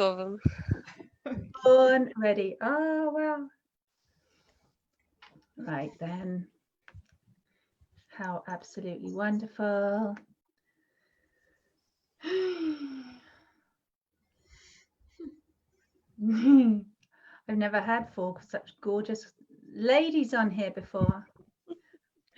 готовым. Born ready. Oh, well. Right then. How absolutely wonderful. I've never had 4 such gorgeous ladies on here before.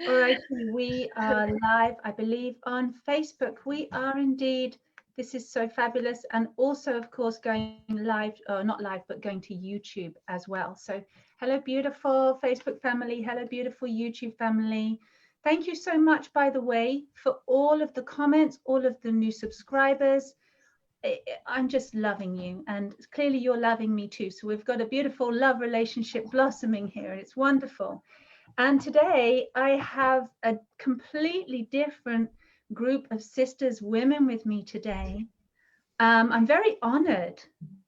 All right, we are live, I believe, on Facebook. We are indeed. This is so fabulous. And also, of course, going live, or not live, but going to YouTube as well. So hello, beautiful Facebook family. Hello, beautiful YouTube family. Thank you so much, by the way, for all of the comments, all of the new subscribers. I'm just loving you, and clearly you're loving me too. So we've got a beautiful love relationship blossoming here, and it's wonderful. And today I have a completely different group of sisters, women with me today. I'm very honored,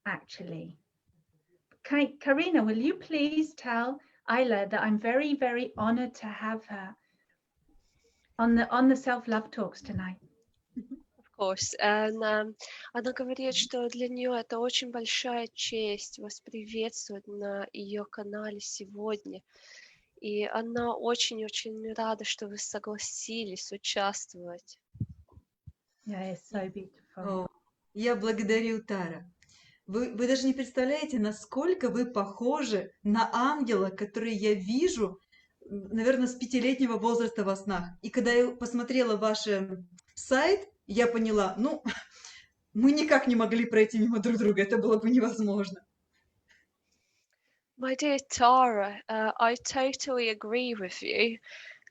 actually. Karina, will you please tell Aayla that I'm very, very honored to have her on the self-love talks tonight. Of course. And она говорит, что для нее это очень большая честь вас приветствовать на ее канале сегодня. И она очень-очень рада, что вы согласились участвовать. Yeah, it's so beautiful. Я благодарю, Тара. Вы даже не представляете, насколько вы похожи на ангела, который я вижу, наверное, с 5-летнего возраста во снах. И когда я посмотрела ваш сайт, я поняла, мы никак не могли пройти мимо друг друга, это было бы невозможно. My dear Tara, I totally agree with you,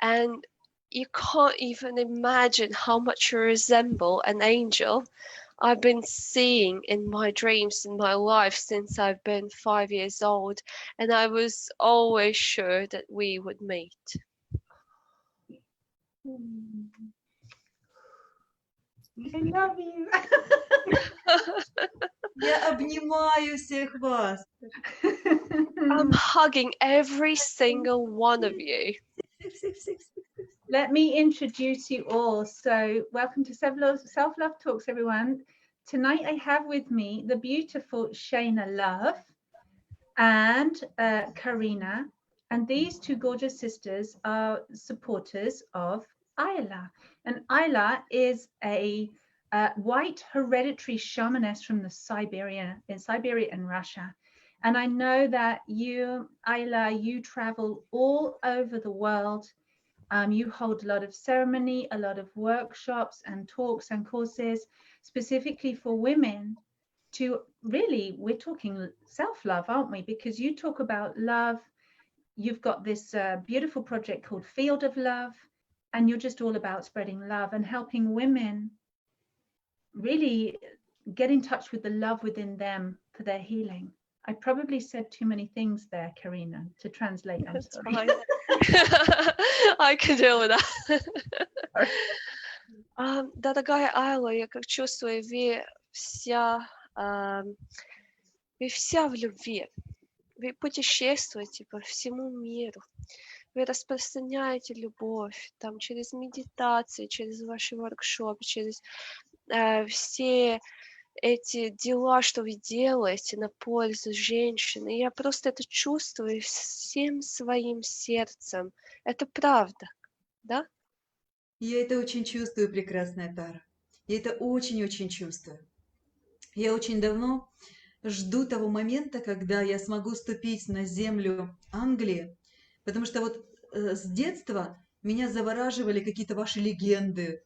and you can't even imagine how much you resemble an angel I've been seeing in my dreams in my life since I've been 5 years old, and I was always sure that we would meet. I love you. Я обнимаю всех вас. I'm hugging every single one of you. Let me introduce you all. So welcome to Self-Love Talks, everyone. Tonight I have with me the beautiful Shayna Love and Karina. And these two gorgeous sisters are supporters of Aayla. And Aayla is a white hereditary shamaness from Siberia and Russia. And I know that you, Aayla, you travel all over the world. You hold a lot of ceremony, a lot of workshops and talks and courses specifically for women to really, we're talking self-love, aren't we? Because you talk about love. You've got this beautiful project called Field of Love, and you're just all about spreading love and helping women really get in touch with the love within them for their healing. I probably said too many things there, Karina, to translate. I'm That's sorry. fine. I can deal with that. Дорогая Айла, я как чувствую, вы вся в любви. Вы путешествуете по всему миру. Вы распространяете любовь там через медитации, через ваши воркшопы, через все эти дела, что вы делаете на пользу женщин. И я просто это чувствую всем своим сердцем. Это правда, да? Я это очень чувствую, прекрасная Тара. Я это очень-очень чувствую. Я очень давно жду того момента, когда я смогу ступить на землю Англии, потому что вот с детства меня завораживали какие-то ваши легенды.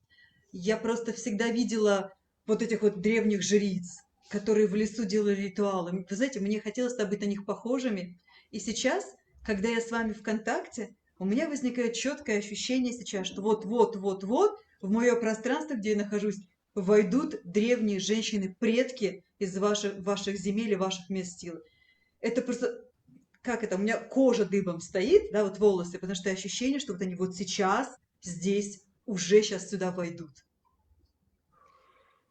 Я просто всегда видела вот этих вот древних жриц, которые в лесу делали ритуалы. Вы знаете, мне хотелось быть на них похожими. И сейчас, когда я с вами в контакте, у меня возникает четкое ощущение сейчас, что вот-вот в мое пространство, где я нахожусь, войдут древние женщины-предки из ваших земель и ваших мест силы. Это просто, у меня кожа дыбом стоит, да, вот волосы, потому что ощущение, что вот они вот сейчас, здесь, уже сейчас сюда войдут.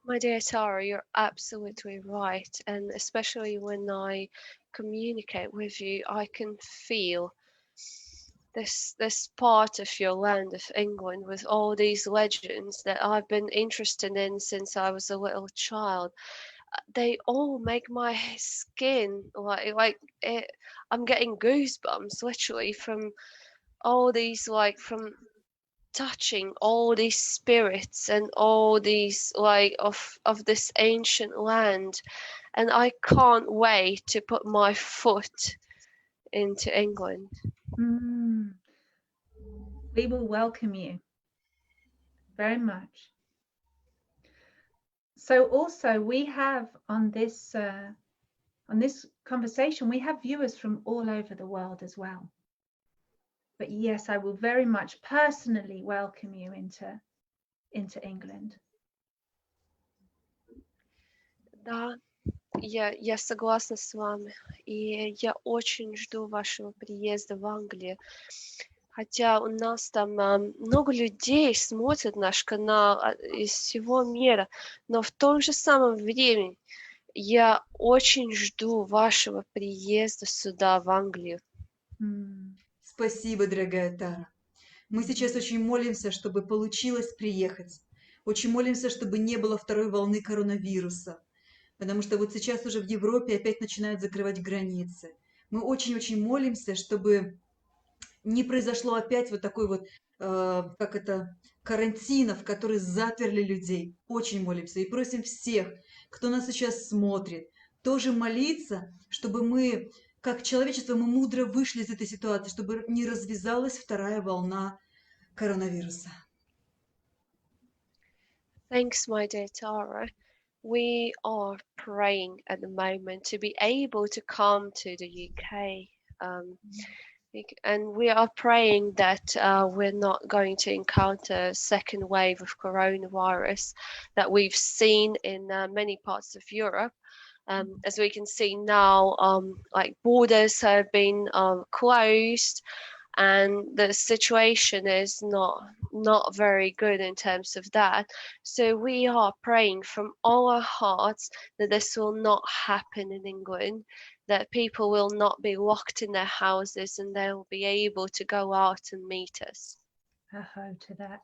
My dear Tara, you're absolutely right. And especially when I communicate with you, I can feel this part of your land of England with all these legends that I've been interested in since I was a little child. they all make my skin like it, I'm getting goosebumps literally from all these from touching all these spirits and all these of this ancient land, and I can't wait to put my foot into England. Mm. We will welcome you very much. So also we have on this conversation, we have viewers from all over the world as well. But yes, I will very much personally welcome you into England. Да, я согласна с вами, и я очень жду вашего приезда в Англию. Хотя у нас там много людей смотрят наш канал из всего мира, но в том же самом времени я очень жду вашего приезда сюда, в Англию. Спасибо, дорогая Тара. Мы сейчас очень молимся, чтобы получилось приехать. Очень молимся, чтобы не было второй волны коронавируса. Потому что вот сейчас уже в Европе опять начинают закрывать границы. Мы очень-очень молимся, чтобы не произошло опять вот такой вот, карантинов, которые заперли людей. Очень молимся и просим всех, кто нас сейчас смотрит, тоже молиться, чтобы мы, как человечество, мы мудро вышли из этой ситуации, чтобы не развязалась вторая волна коронавируса. Thanks, my dear Tara. We are praying at the moment to be able to come to the UK. And we are praying that we're not going to encounter a second wave of coronavirus that we've seen in many parts of Europe. As we can see now, borders have been closed, and the situation is not very good in terms of that. So we are praying from all our hearts that this will not happen in England, that people will not be locked in their houses and they will be able to go out and meet us. To that.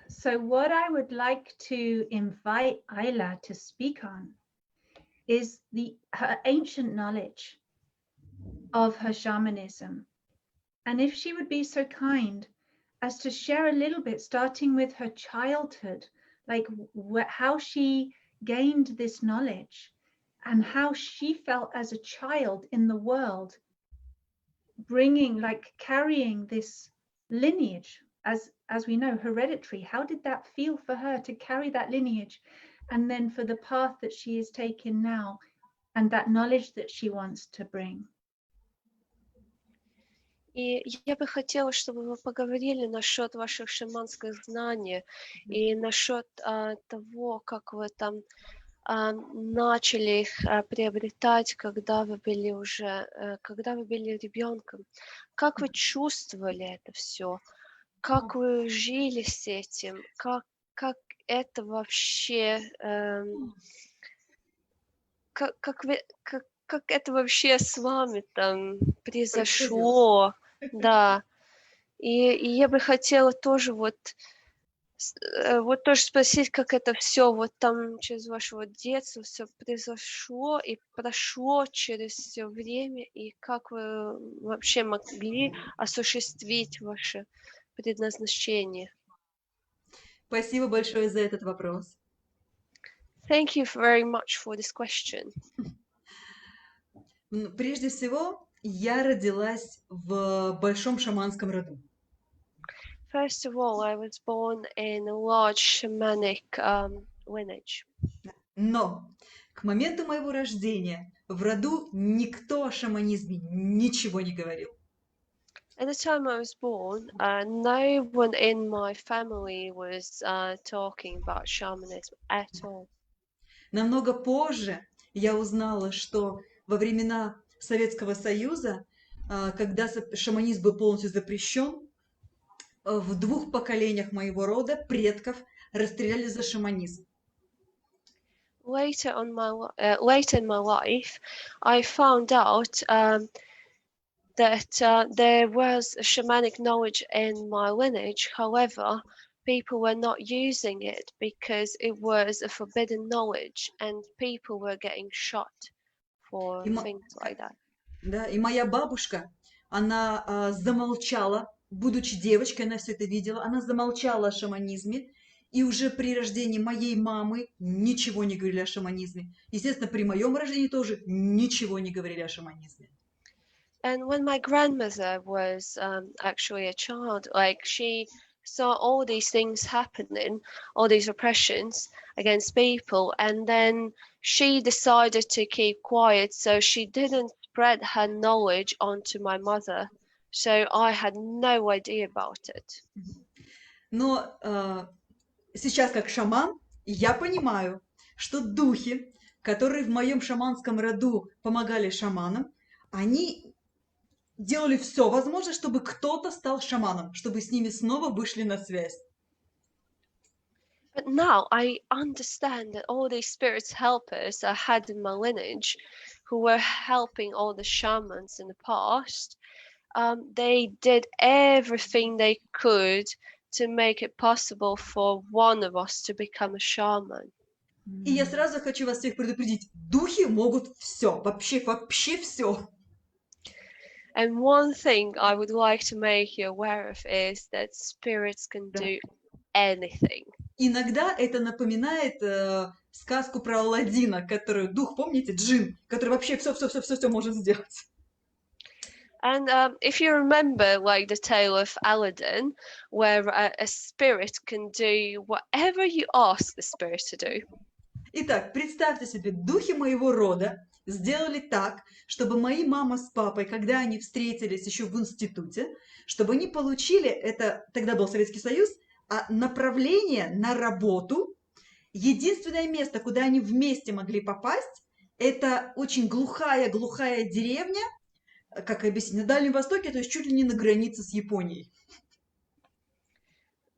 So what I would like to invite Aayla to speak on is her ancient knowledge of her shamanism. And if she would be so kind as to share a little bit, starting with her childhood, like how she gained this knowledge and how she felt as a child in the world, carrying this lineage, as we know, hereditary. How did that feel for her to carry that lineage, and then for the path that she is taking now and that knowledge that she wants to bring? И я бы хотела, чтобы вы поговорили насчет ваших шаманских знаний и насчет того, как вы там начали их приобретать, когда вы были ребенком. Как вы чувствовали это все? Как вы жили с этим? Как это вообще... Как это вообще с вами там произошло? Да. И я бы хотела тоже тоже спросить, как это все вот там через вашего детства все произошло и прошло через все время, и как вы вообще могли осуществить ваше предназначение. Спасибо большое за этот вопрос. Thank you very much for this question. Прежде всего, я родилась в большом шаманском роду. First of all, I was born in a large shamanic lineage. Но к моменту моего рождения в роду никто о шаманизме ничего не говорил. At the time I was born, no one in my family was talking about shamanism at all. Намного позже я узнала, что во времена Советского Союза, когда шаманизм был полностью запрещен, в 2 поколениях моего рода предков расстреляли за шаманизм. Later in my life, I found out that there was a shamanic knowledge in my lineage. However, people were not using it because it was a forbidden knowledge and people were getting shot for И, things like that. да, и моя бабушка, она замолчала, будучи девочкой, она все это видела, она замолчала о шаманизме, и уже при рождении моей мамы ничего не говорили о шаманизме. Естественно, при моем рождении тоже ничего не говорили о шаманизме. And when my grandmother was actually a child, like she saw all these things happening, all these oppressions against people, and then she decided to keep quiet, so she didn't spread her knowledge onto my mother. So I had no idea about it. Но сейчас, как шаман, я понимаю, что духи, которые в моем шаманском роду помогали шаманам, они делали все возможное, чтобы кто-то стал шаманом, чтобы с ними снова вышли на связь. But now I understand that all these spirits helpers I had in my lineage, who were helping all the shamans in the past, they did everything they could to make it possible for one of us to become a shaman. И я сразу хочу вас всех предупредить, духи могут все, вообще все. And one thing I would like to make you aware of is that spirits can do anything. Иногда это напоминает сказку про Аладдина, который дух, помните, джин, который вообще все может сделать. And if you remember, like the tale of Aladdin, where a spirit can do whatever you ask the spirit to do. Итак, представьте себе, духи моего рода сделали так, чтобы мои мама с папой, когда они встретились еще в институте, чтобы они получили, это тогда был Советский Союз, направление на работу. Единственное место, куда они вместе могли попасть, это очень глухая деревня, как объяснить, на Дальнем Востоке, то есть чуть ли не на границе с Японией.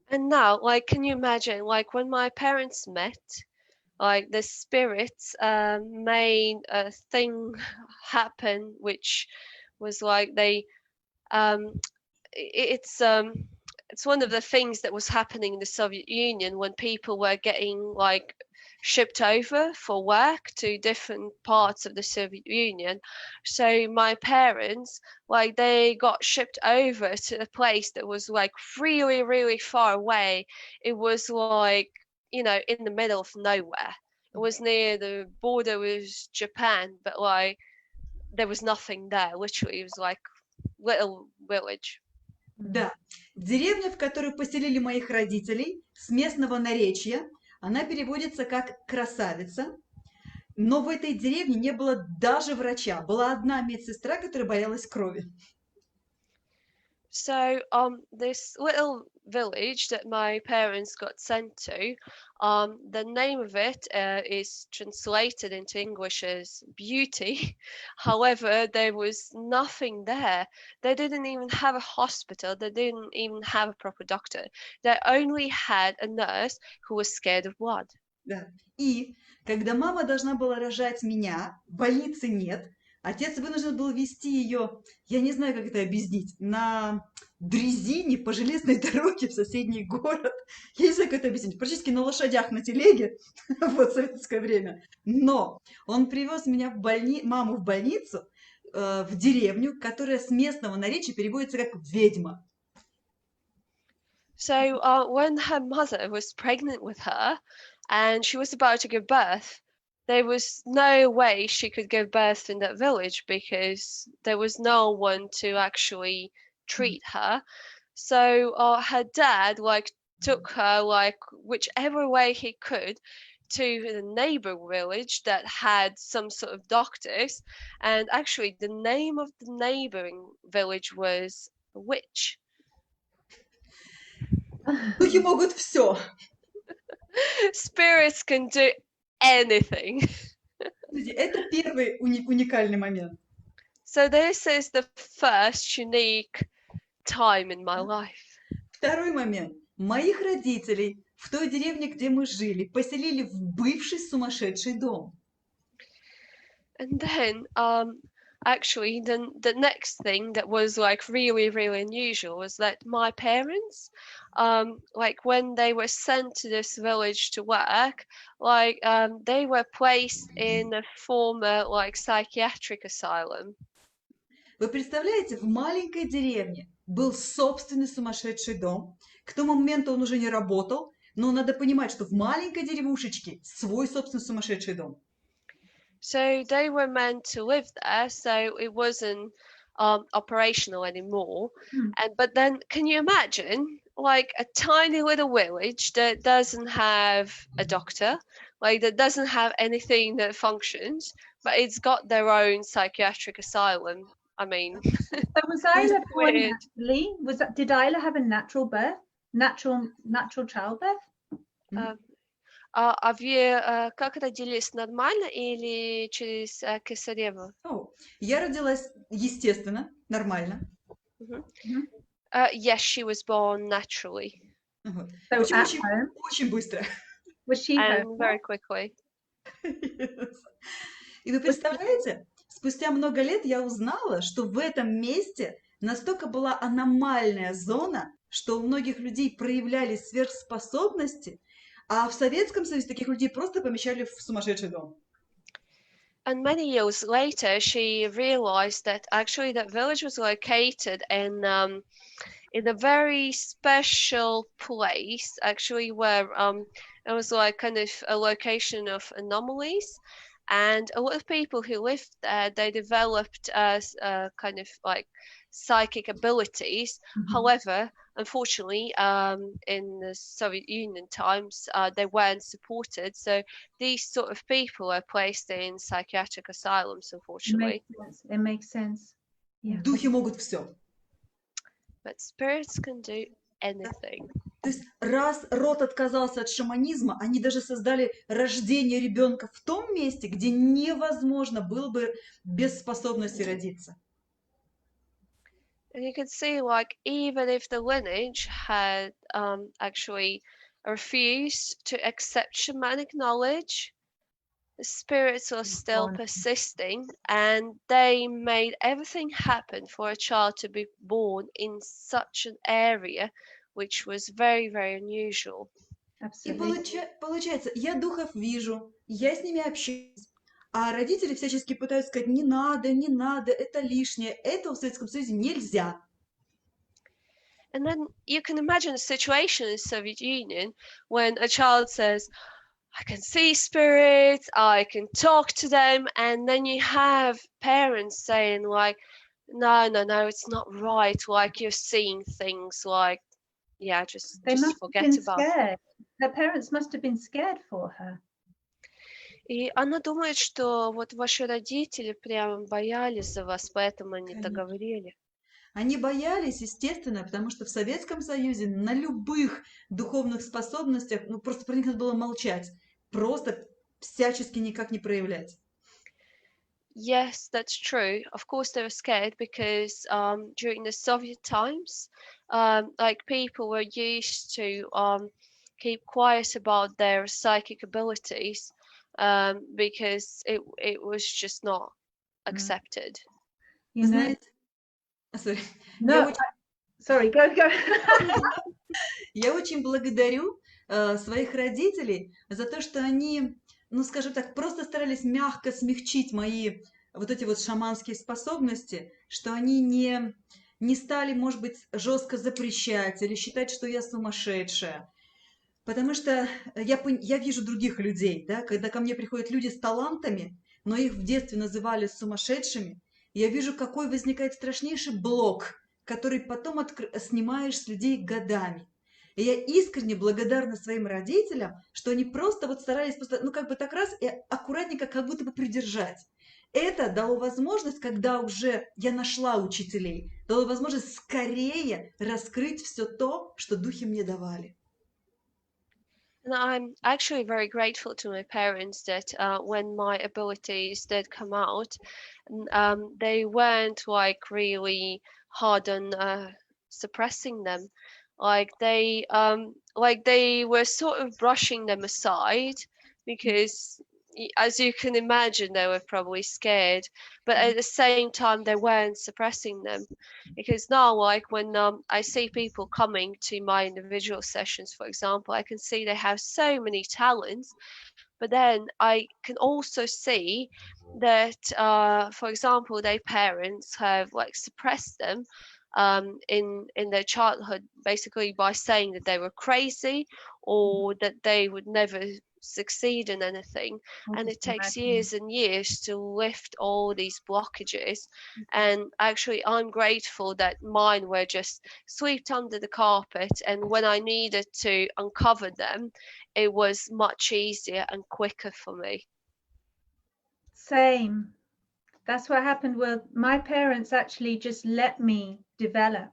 And now, like, can you imagine, like, when my parents met, like, the spirits made a thing happen, which was like it's one of the things that was happening in the Soviet Union when people were getting like shipped over for work to different parts of the Soviet Union. So my parents, like, they got shipped over to a place that was like really, really far away. It was like, you know, in the middle of nowhere. It was near the border with Japan, but like there was nothing there. Literally, it was like little village. Да, деревня, в которую поселили моих родителей, с местного наречия, она переводится как «красавица», но в этой деревне не было даже врача. Была одна медсестра, которая боялась крови. So this little village that my parents got sent to, the name of it is translated into English as beauty. However, there was nothing there. They didn't even have a hospital. They didn't even have a proper doctor. They only had a nurse who was scared of blood. Да. И когда мама должна была рожать меня, больницы нет, отец вынужден был везти ее, я не знаю, как это объяснить, на дрезине по железной дороге в соседний город. Я не знаю, как это объяснить. Практически на лошадях, на телеге, вот, в советское время. Но он привез меня маму в больницу, в деревню, которая с местного наречия переводится как «ведьма». So when her mother was pregnant with her and she was about to give birth, there was no way she could give birth in that village because there was no one to actually treat her. So her dad like took her like whichever way he could to the neighbor village that had some sort of doctors, and actually the name of the neighboring village was Witch. Духи могут все. Spirits can do anything. Это первый уникальный момент. So this is the first unique time in my life. Второй момент. Моих родителей в той деревне, где мы жили, поселили в бывший сумасшедший дом. And then actually the next thing that was like really, really unusual was that my parents like when they were sent to this village to work, like they were placed in a former like psychiatric asylum. Вы представляете, в маленькой деревне был собственный сумасшедший дом. К тому моменту он уже не работал, но надо понимать, что в маленькой деревушечке свой собственный сумасшедший дом. So they were meant to live there, so it wasn't operational anymore. But then, can you imagine, like a tiny little village that doesn't have a doctor, like that doesn't have anything that functions, but it's got their own psychiatric asylum. I mean, So was Aayla born weird. naturally? Did Aayla have a natural birth? Natural childbirth? А вы как родились, нормально или через кесарево? Я родилась естественно, нормально. Yes, she was born naturally. So Очень быстро. Was she and very quickly. И вы представляете, спустя много лет я узнала, что в этом месте настолько была аномальная зона, что у многих людей проявлялись сверхспособности, а в Советском Союзе таких людей просто помещали в сумасшедший дом. And many years later, she realized that actually that village was located in a very special place, actually, where it was like kind of a location of anomalies. And a lot of people who lived there, they developed kind of like psychic abilities. However, unfortunately, in the Soviet Union times, they weren't supported. So these sort of people are placed in psychiatric asylums, unfortunately. It makes sense. Yeah. Духи могут все. But spirits can do anything. То есть раз род отказался от шаманизма, они даже создали рождение ребенка в том месте, где невозможно было бы без способности родиться. And you can see, like, even if the lineage had actually refused to accept shamanic knowledge, the spirits were still persisting, and they made everything happen for a child to be born in such an area, which was very, very unusual. И получается, я духов вижу, я с ними общаюсь, а родители всячески пытаются сказать, не надо, это лишнее, это в Советском Союзе нельзя. And then you can imagine a situation in the Soviet Union when a child says, I can see spirits, I can talk to them, and then you have parents saying like, no, it's not right, like you're seeing things, like, yeah, just forget about it. Her parents must have been scared for her. И она думает, что вот ваши родители прям боялись за вас, поэтому они так говорили. Они боялись, естественно, потому что в Советском Союзе на любых духовных способностях, ну просто про них надо было молчать, просто всячески никак не проявлять. Yes, that's true. Of course, they were scared because during the Soviet times, like people were used to keep quiet about their psychic abilities because it was just not accepted. You know? Sorry. No, sorry, go. Я очень благодарю своих родителей за то, что они, ну скажем так, просто старались мягко смягчить мои вот эти вот шаманские способности, что они не стали, может быть, жестко запрещать или считать, что я сумасшедшая. Потому что я вижу других людей, да, когда ко мне приходят люди с талантами, но их в детстве называли сумасшедшими, я вижу, какой возникает страшнейший блок, который потом снимаешь с людей годами. И я искренне благодарна своим родителям, что они просто вот старались, ну как бы так раз и аккуратненько как будто бы придержать. Это дало возможность, когда уже я нашла учителей, дало возможность скорее раскрыть все то, что духи мне давали. And I'm actually very grateful to my parents that when my abilities did come out, they weren't like really hard on suppressing them. Like they were sort of brushing them aside because as you can imagine, they were probably scared, but at the same time, they weren't suppressing them. Because now, like when I see people coming to my individual sessions, for example, I can see they have so many talents, but then I can also see that, for example, their parents have like suppressed them in their childhood, basically by saying that they were crazy or that they would never succeed in anything. Or And just it takes imagine. years and years to lift all these blockages. And actually, I'm grateful that mine were just swept under the carpet, and when I needed to uncover them, it was much easier and quicker for me. Same. That's what happened. Well, my parents actually just let me develop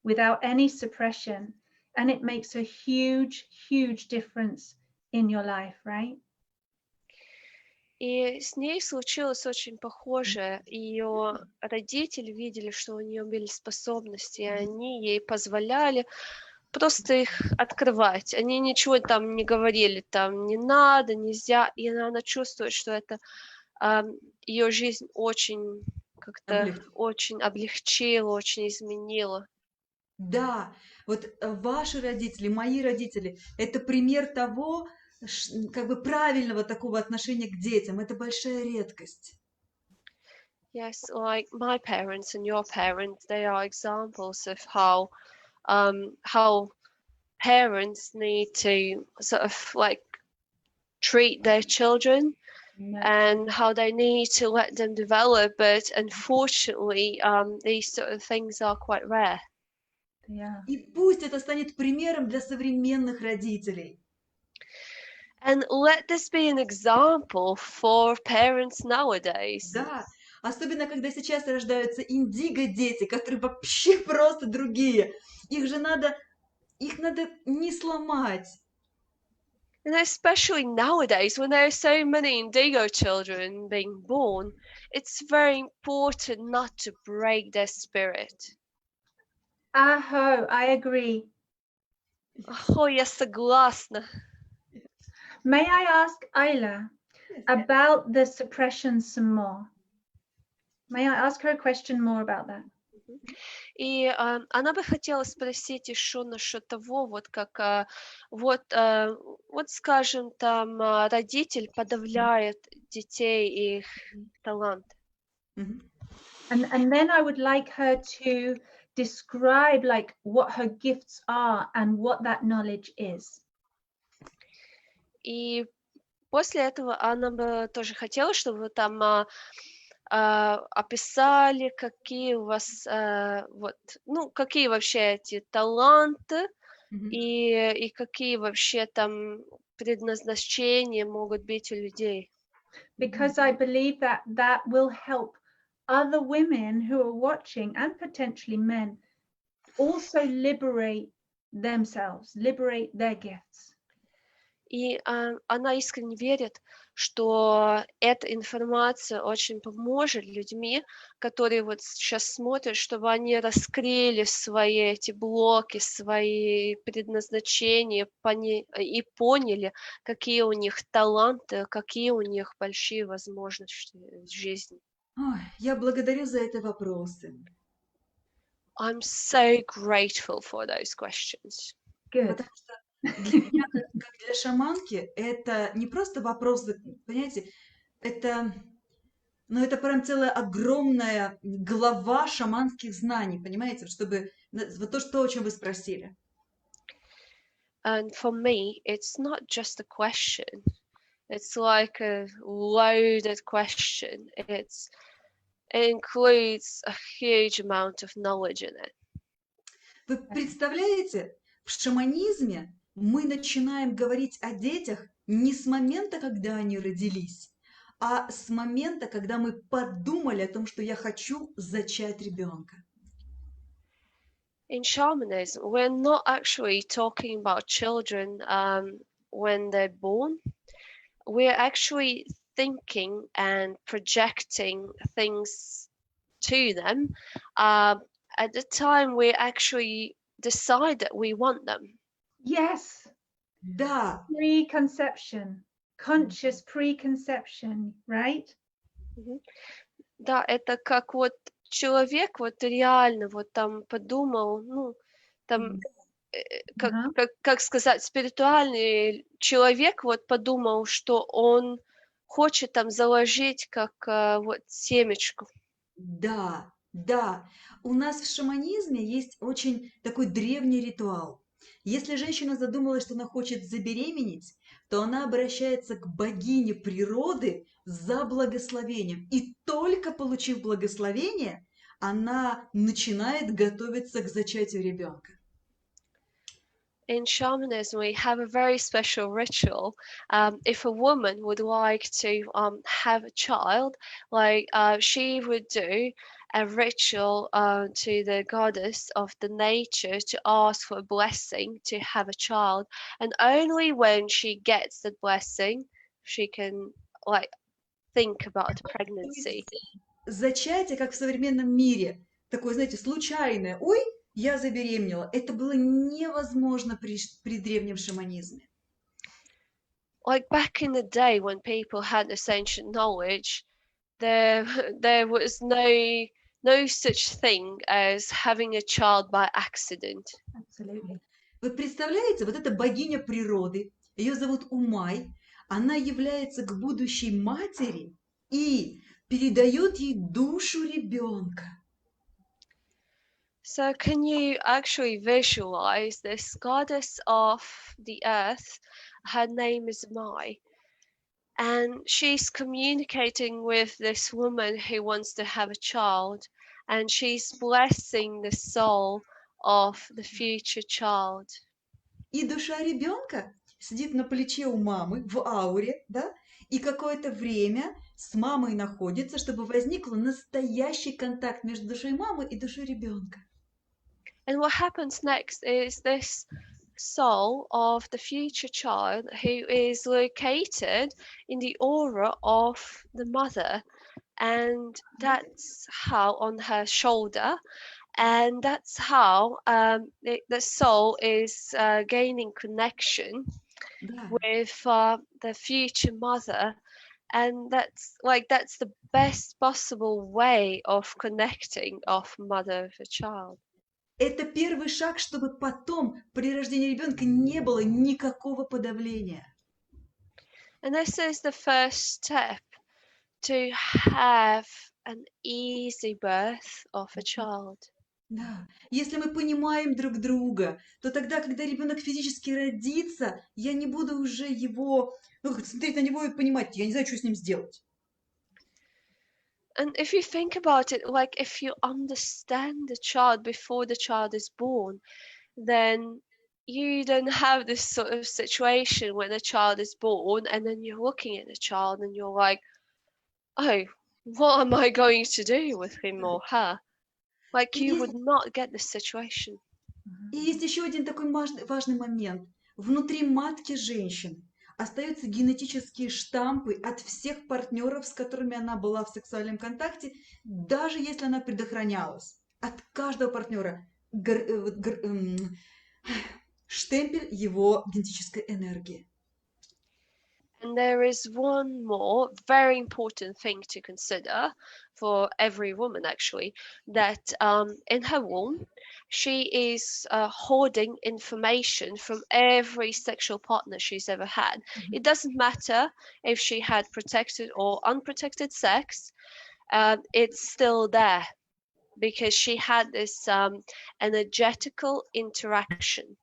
without any suppression, and it makes a huge, huge difference in your life, right? И с ней случилось очень похоже. Ее родители видели, что у нее были способности, и они ей позволяли просто их открывать. Они ничего там не говорили, там не надо, нельзя. И она чувствует, что это ее жизнь очень как-то очень облегчила, очень изменила. Да, вот ваши родители, мои родители, это пример того, как бы правильного такого отношения к детям. Это большая редкость. Yes, like my parents and your parents, they are examples of how parents need to sort of like treat their children and how they need to let them develop. But unfortunately, these sort of things are quite rare. Yeah. И пусть это станет примером для современных родителей. And let this be an example for parents nowadays. Да, особенно когда сейчас рождаются индиго-дети, которые вообще просто другие. Их надо не сломать. And especially nowadays, when there are so many indigo children being born, it's very important not to break their spirit. Aho, I agree. Oh, я согласна. May I ask Aayla about the suppression some more? May I ask her a question more about that? И она бы хотела спросить еще насчет того, вот как вот скажем, там родитель подавляет детей и их талант. And then I would like her to describe like what her gifts are and what that knowledge is. И после этого она бы тоже хотела, чтобы вы там описали, какие у вас какие вообще эти таланты и какие вообще там предназначения могут быть у людей. Because I believe that that will help other women who are watching and potentially men also liberate themselves, liberate their gifts. И она искренне верит, что эта информация очень поможет людьми, которые вот сейчас смотрят, чтобы они раскрыли свои эти блоки, свои предназначения и поняли, какие у них таланты, какие у них большие возможности в жизни. Ой, я благодарю за эти вопросы. I'm so grateful for those questions. Good. Потому что для меня, как для шаманки, это не просто вопросы, понимаете, это прям целая огромная глава шаманских знаний, понимаете, чтобы вот то, о чем вы спросили. And for me, it's not just a question. It's like a loaded question. It includes a huge amount of knowledge in it. Вы представляете, в шаманизме мы начинаем говорить о детях не с момента, когда они родились, а с момента, когда мы подумали о том, что я хочу зачать ребенка. In shamanism, we're not actually talking about children when they're born. We're actually thinking and projecting things to them at the time we actually decide that we want them. Yes. Да. Preconception. conscious preconception, right? Мгм. Да, это как вот человек вот реально вот там подумал, ну, там, Uh-huh. как сказать, спиритуальный человек вот подумал, что он хочет там заложить как вот семечку. Да, да. У нас в шаманизме есть очень такой древний ритуал. Если женщина задумалась, что она хочет забеременеть, то она обращается к богине природы за благословением. И только получив благословение, она начинает готовиться к зачатию ребенка. In shamanism, we have a very special ritual. If a woman would like to have a child, like she would do a ritual to the goddess of the nature to ask for a blessing to have a child, and only when she gets the blessing, she can like think about То pregnancy. есть зачатие, как в современном мире, такое, знаете, случайное. Ой, я забеременела. Это было невозможно при древнем шаманизме. Like back in the day when people had this ancient knowledge, there there was no such thing as having a child by accident. Absolutely. Вы представляете, вот эта богиня природы, ее зовут Умай, она является к будущей матери и передает ей душу ребенка. So can you actually visualize this goddess of the earth? Her name is Mai, and she's communicating with this woman who wants to have a child, and she's blessing the soul of the future child. И душа ребенка сидит на плече у мамы в ауре, да, и какое-то время с мамой находится, чтобы возникл настоящий контакт между душой мамы и душой ребенка. And what happens next is this soul of the future child who is located in the aura of the mother, and that's how on her shoulder, and that's how the soul is gaining connection Да. with the future mother, and that's the best possible way of connecting of mother with a child. Это первый шаг, чтобы потом при рождении ребенка не было никакого подавления. And this is the first step to have an easy birth of a child. Да. Если мы понимаем друг друга, то тогда, когда ребенок физически родится, я не буду уже его, смотреть на него и понимать, я не знаю, что с ним сделать. And if you think about it, like if you understand the child before the child is born, then you don't have this sort of situation when a child is born and then you're looking at the child and you're like, oh, what am I going to do with him or her? Like И you есть, would not get this situation. и есть еще один такой важный момент. Внутри матки женщины остаются генетические штампы от всех партнеров, с которыми она была в сексуальном контакте, даже если она предохранялась. От каждого партнера штемпель его генетической энергии. And there is one more very important thing to consider for every woman, actually, that in her womb, she is hoarding information from every sexual partner she's ever had. It doesn't matter if she had protected or unprotected sex, it's still there because she had this energetical interaction.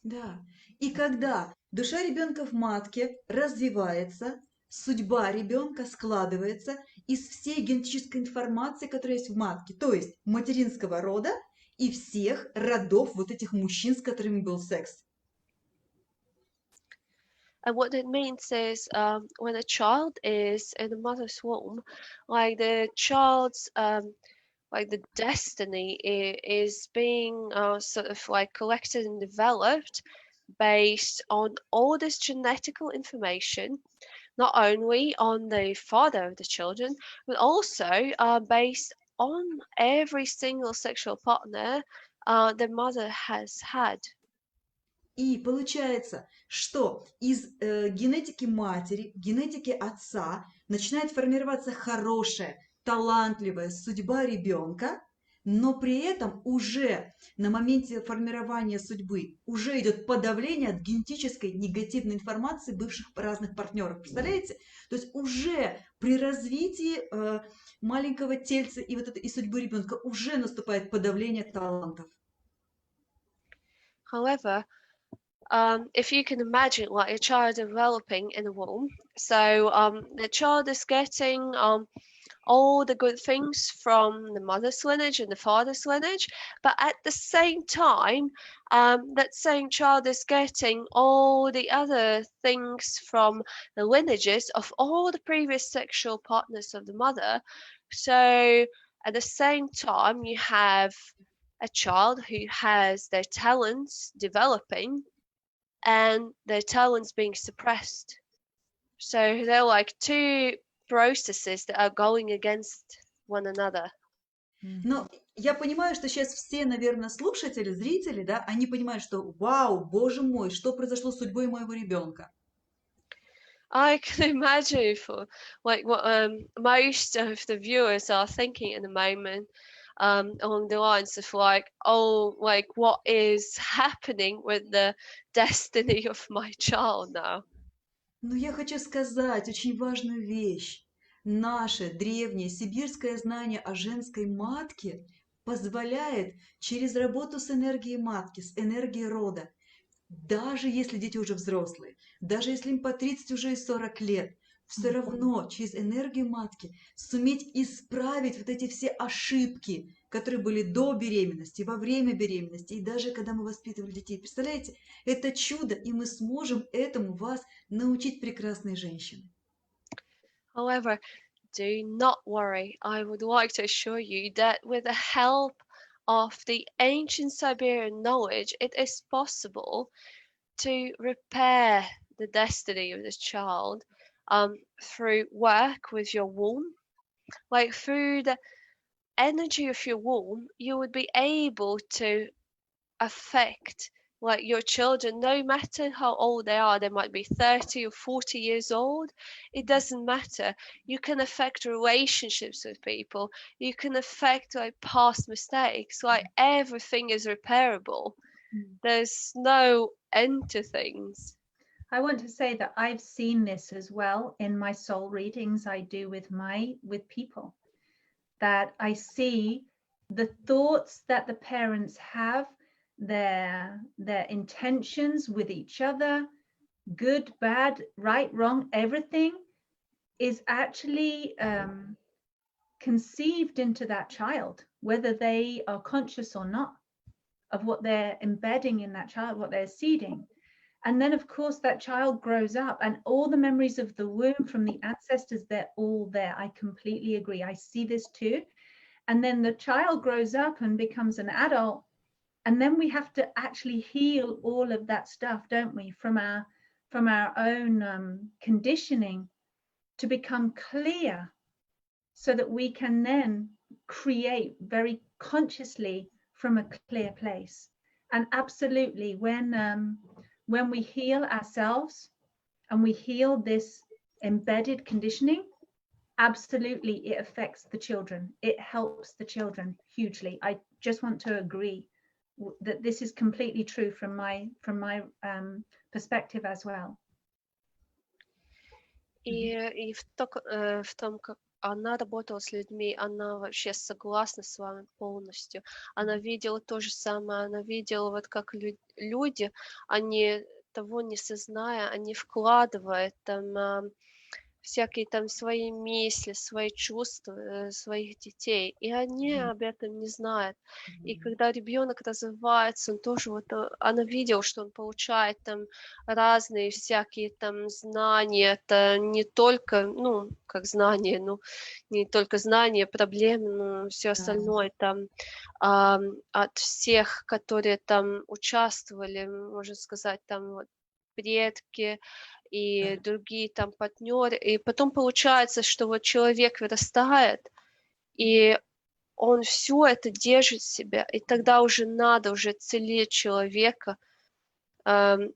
Да. И когда душа ребенка в матке развивается, судьба ребенка складывается из всей генетической информации, которая есть в матке, то есть материнского рода и всех родов вот этих мужчин, с которыми был секс. And what it means is when a child is in a mother's womb, like the child's like the destiny is being sort of like collected and developed based on all this genetical information, not only on the father of the children, but also based on every single sexual partner the mother has had. И получается, что из генетики матери, генетики отца начинает формироваться хорошая, талантливая судьба ребенка, но при этом уже на моменте формирования судьбы уже идет подавление от генетической негативной информации бывших разных партнеров. Представляете? То есть уже при развитии маленького тельца и, и судьбы ребенка уже наступает подавление талантов. However, if you can imagine like a child developing in a womb, so the child is getting all the good things from the mother's lineage and the father's lineage, but at the same time, that same child is getting all the other things from the lineages of all the previous sexual partners of the mother. So at the same time, you have a child who has their talents developing and their talents being suppressed. So they're like two processes that are going against one another. Но я понимаю, что сейчас все, наверное, слушатели, зрители, да, они понимают, что вау, боже мой, что произошло с судьбой моего ребенка. I can imagine for like what most of the viewers are thinking in the moment, along the lines of like, oh, like what is happening with the destiny of my child now? Но я хочу сказать очень важную вещь. Наше древнее сибирское знание о женской матке позволяет через работу с энергией матки, с энергией рода, даже если дети уже взрослые, даже если им по 30 уже и 40 лет, все равно через энергию матки суметь исправить вот эти все ошибки, которые были до беременности, во время беременности и даже когда мы воспитывали детей. Представляете, это чудо, и мы сможем этому вас научить, прекрасные женщины. However, do not worry. I would like to assure you that with the help of the ancient Siberian knowledge, it is possible to repair the destiny of this child through work with your womb. Like through the energy of your womb, you would be able to affect like your children, no matter how old they might be 30 or 40 years old, it doesn't matter. You can affect relationships with people, you can affect like past mistakes, like everything is repairable. There's no end to things. I want to say that I've seen this as well in my soul readings I do with people, that I see the thoughts that the parents have, their intentions with each other, good, bad, right, wrong, everything is actually conceived into that child, whether they are conscious or not, of what they're embedding in that child, what they're seeding. And then, of course, that child grows up and all the memories of the womb from the ancestors, they're all there. I completely agree. I see this too. And then the child grows up and becomes an adult. And then we have to actually heal all of that stuff, don't we? From our own conditioning to become clear so that we can then create very consciously from a clear place. And absolutely, when we heal ourselves and we heal this embedded conditioning, absolutely it affects the children. It helps the children hugely. I just want to agree that this is completely true from my perspective as well. И в том, как она работала с людьми, она вообще согласна с вами полностью. Она видела то же самое, она видела вот как люди, они того не созная, они вкладывают там всякие там свои мысли, свои чувства своих детей, и они об этом не знают. И когда ребенок развивается, он тоже вот, она видела, что он получает там разные всякие там знания, это не только, ну, как знания, ну, не только знания, проблемы, но все остальное там от всех, которые там участвовали, можно сказать, там вот предки и другие там партнеры, и потом получается, что вот человек вырастает, и он все это держит в себе, и тогда уже надо уже целеть человека,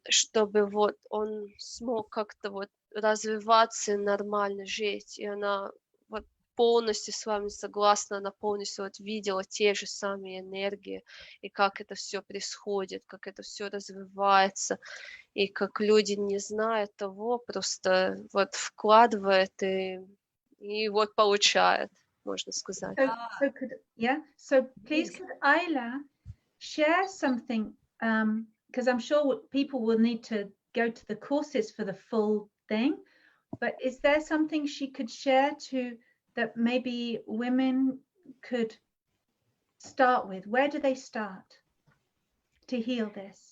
чтобы вот он смог как-то вот развиваться и нормально жить. И она вот полностью с вами согласна, она полностью вот видела те же самые энергии, и как это все происходит, как это все развивается, и как люди, не зная того, просто вот вкладывает и вот получает, можно сказать. So so please could Aayla share something, because I'm sure people will need to go to the courses for the full thing, but is there something she could share to that maybe women could start with? Where do they start to heal this?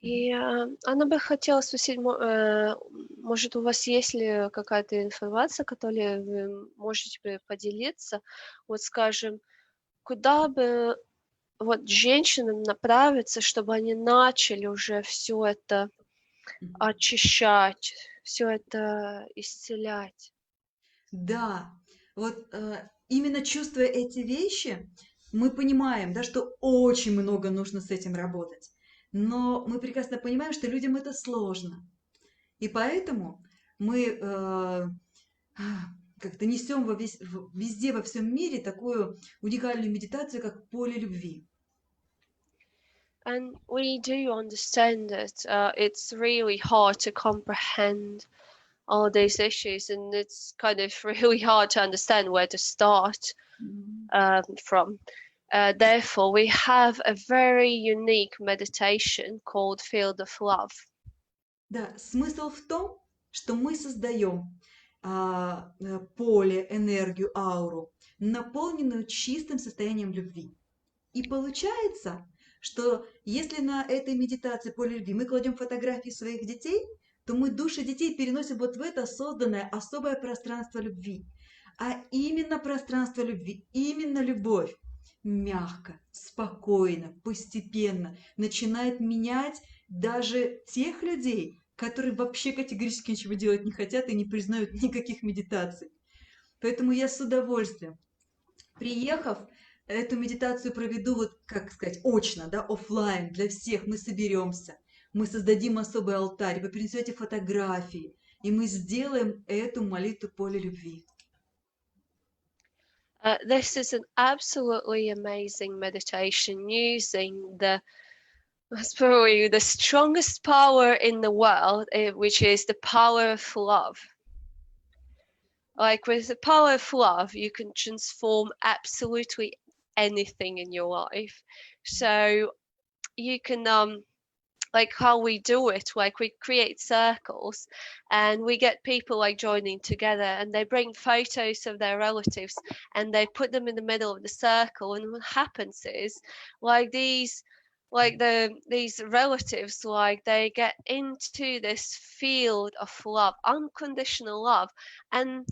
И она бы хотела спросить, может, у вас есть ли какая-то информация, которой вы можете поделиться, вот скажем, куда бы вот женщинам направиться, чтобы они начали уже все это очищать, все это исцелять? Да, вот именно чувствуя эти вещи, мы понимаем, да, что очень много нужно с этим работать. Но мы прекрасно понимаем, что людям это сложно. И поэтому мы как-то несем везде во всем мире такую уникальную медитацию, как поле любви. And we do understand that it's really hard to comprehend all these issues, and it's kind of really hard to understand where to start from. Therefore, we have a very unique meditation called Field of Love. Да, смысл в том, что мы создаем поле, энергию, ауру, наполненную чистым состоянием любви. И получается, что если на этой медитации поле любви мы кладем фотографии своих детей, то мы души детей переносим вот в это созданное особое пространство любви. А именно пространство любви, именно любовь мягко, спокойно, постепенно начинает менять даже тех людей, которые вообще категорически ничего делать не хотят и не признают никаких медитаций. Поэтому я с удовольствием, приехав, эту медитацию проведу, вот, как сказать, очно, да, офлайн для всех. Мы соберемся, мы создадим особый алтарь, вы принесете фотографии, и мы сделаем эту молитву поле любви. This is an absolutely amazing meditation using that's probably the strongest power in the world, which is the power of love. Like with the power of love, you can transform absolutely anything in your life. So you can like how we do it, like we create circles and we get people like joining together, and they bring photos of their relatives and they put them in the middle of the circle, and what happens is like these relatives, like they get into this field of love, unconditional love. And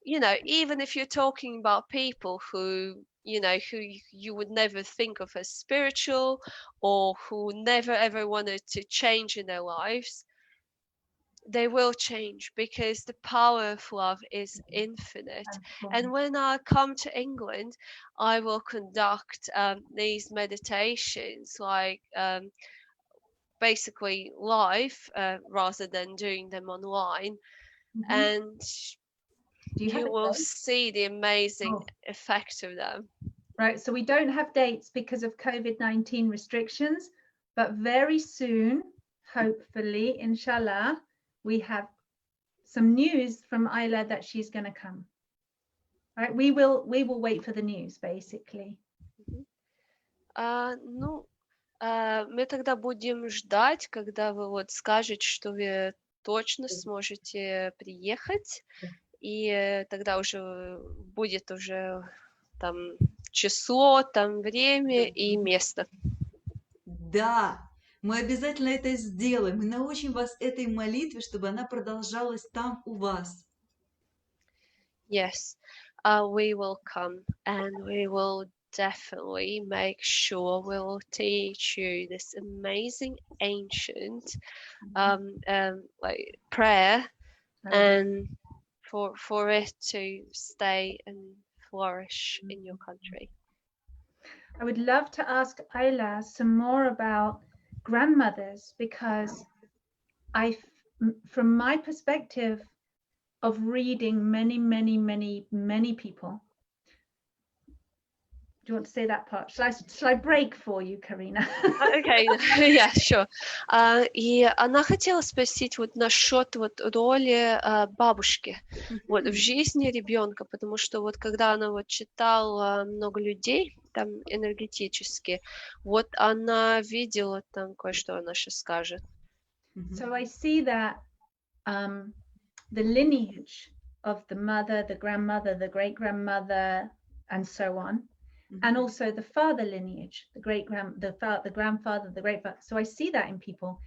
even if you're talking about people who you would never think of as spiritual, or who never ever wanted to change in their lives, they will change, because the power of love is infinite. And when I come to England, I will conduct these meditations, like basically live, rather than doing them online. And you will see the amazing effect of them. Right, so we don't have dates because of COVID-19 restrictions, but very soon, hopefully, inshallah, we have some news from Aayla that she's going to come. Right, we will wait for the news, basically. Мы тогда будем ждать, когда вы вот скажете, что вы точно сможете приехать, и тогда уже будет уже там число, там время и место. Да, мы обязательно это сделаем. Мы научим вас этой молитве, чтобы она продолжалась там у вас. Yes, we will come, and we will definitely make sure we'll teach you this amazing ancient like prayer, and for it to stay and flourish in your country. I would love to ask Aayla some more about grandmothers, because from my perspective of reading many people. Do you want to say that part? Shall I break for you, Karina? Okay, yeah, sure. И она хотела спросить вот насчет вот роли бабушки вот в жизни ребенка, потому что вот когда она вот читала много людей там энергетически, вот она видела там кое-что, она сейчас скажет. So I see that the lineage of the mother, the grandmother, the great-grandmother, and so on, and also the father lineage, the grandfather, the great-father. So I see that in people,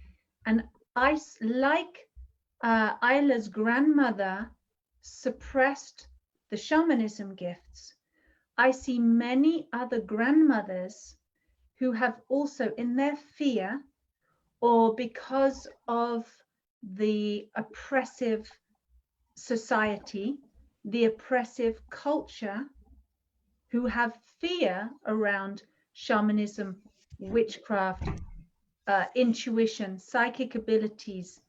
and I like Ayla's grandmother suppressed the shamanism gifts. I see many other grandmothers who have also, in their fear or because of the oppressive society, the oppressive culture, who have fear around shamanism, witchcraft, intuition, psychic abilities,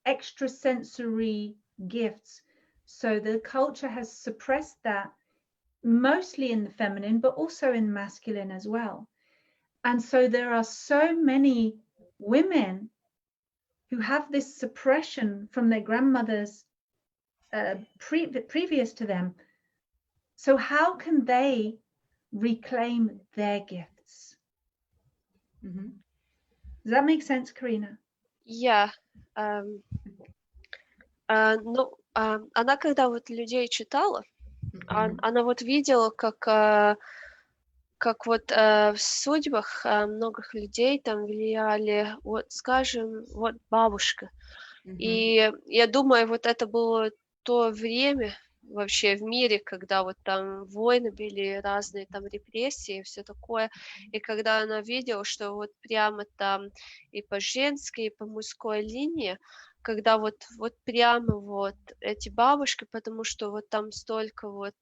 extrasensory gifts. So the culture has suppressed that, mostly in the feminine, but also in masculine as well. And so there are so many women who have this suppression from their grandmothers previous to them. So how can they reclaim their gifts? Does that make sense, Karina? Yeah. Ну, она когда вот людей читала, она вот видела, как вот в судьбах многих людей там влияли, вот, скажем, вот бабушка. И я думаю, вот это было то время вообще в мире, когда вот там войны были, разные там репрессии и все такое, и когда она видела, что вот прямо там и по женской, и по мужской линии, когда вот прямо вот эти бабушки, потому что вот там столько вот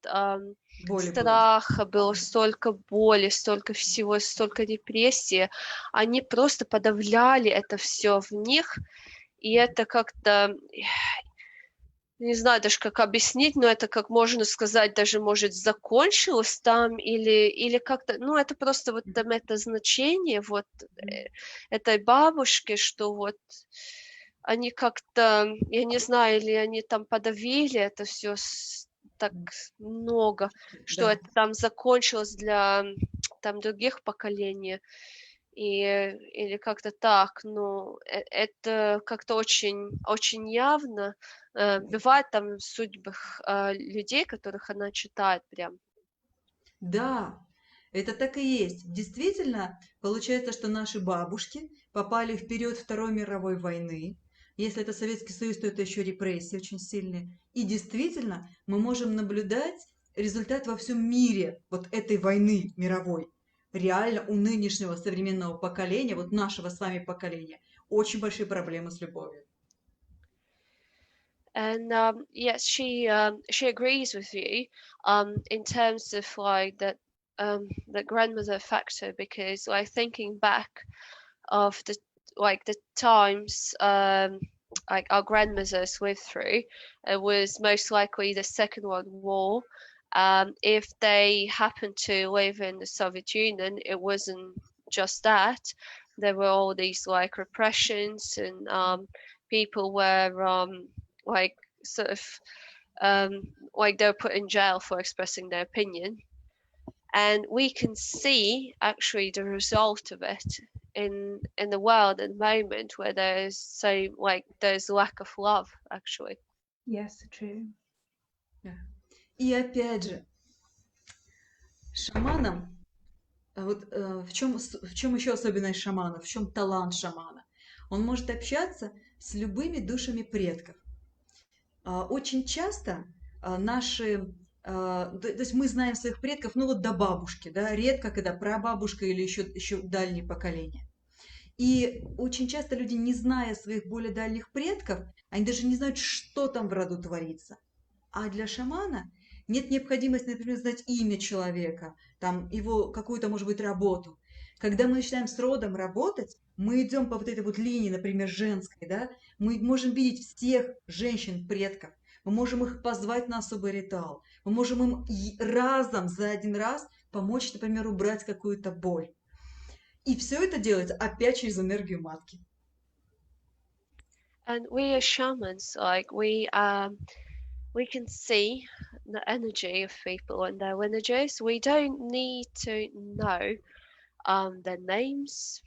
страха было, столько боли, столько всего, столько репрессий, они просто подавляли это все в них, и это как-то, не знаю даже как объяснить, но это, как можно сказать, даже может закончилось там, или как-то, ну это просто вот там это значение вот этой бабушки, что вот они как-то, я не знаю, или они там подавили это все так много, что это там закончилось для там других поколений, или как-то так, но это как-то очень, очень явно бывает там в судьбах людей, которых она читает прям. Да, это так и есть. Действительно, получается, что наши бабушки попали в период Второй мировой войны. Если это Советский Союз, то это еще репрессии очень сильные. И действительно, мы можем наблюдать результат во всем мире вот этой войны мировой. Реально у нынешнего современного поколения, вот нашего с вами поколения, очень большие проблемы с любовью. And yes, she agrees with you in terms of like that the grandmother factor, because like thinking back of the times like our grandmothers lived through, it was most likely the Second World War. If they happened to live in the Soviet Union, it wasn't just that. There were all these like repressions, and people were like sort of like they were put in jail for expressing their opinion. And we can see actually the result of it in the world at the moment, where there's lack of love actually. Yes, true. И опять же, шаманам, вот в чем еще особенность шамана, в чем талант шамана? Он может общаться с любыми душами предков. Очень часто наши, то есть мы знаем своих предков, ну вот до бабушки, да, редко когда прабабушка или еще дальние поколения. И очень часто люди, не зная своих более дальних предков, они даже не знают, что там в роду творится. А для шамана нет необходимости, например, знать имя человека, там его какую-то, может быть, работу. Когда мы начинаем с родом работать, мы идем по вот этой вот линии, например, женской, да, мы можем видеть всех женщин предков, мы можем их позвать на особый ритуал, мы можем им разом за один раз помочь, например, убрать какую-то боль. И все это делается опять через энергию матки. And we as shamans, like we can see the energy of people and their lineages. We don't need to know their names,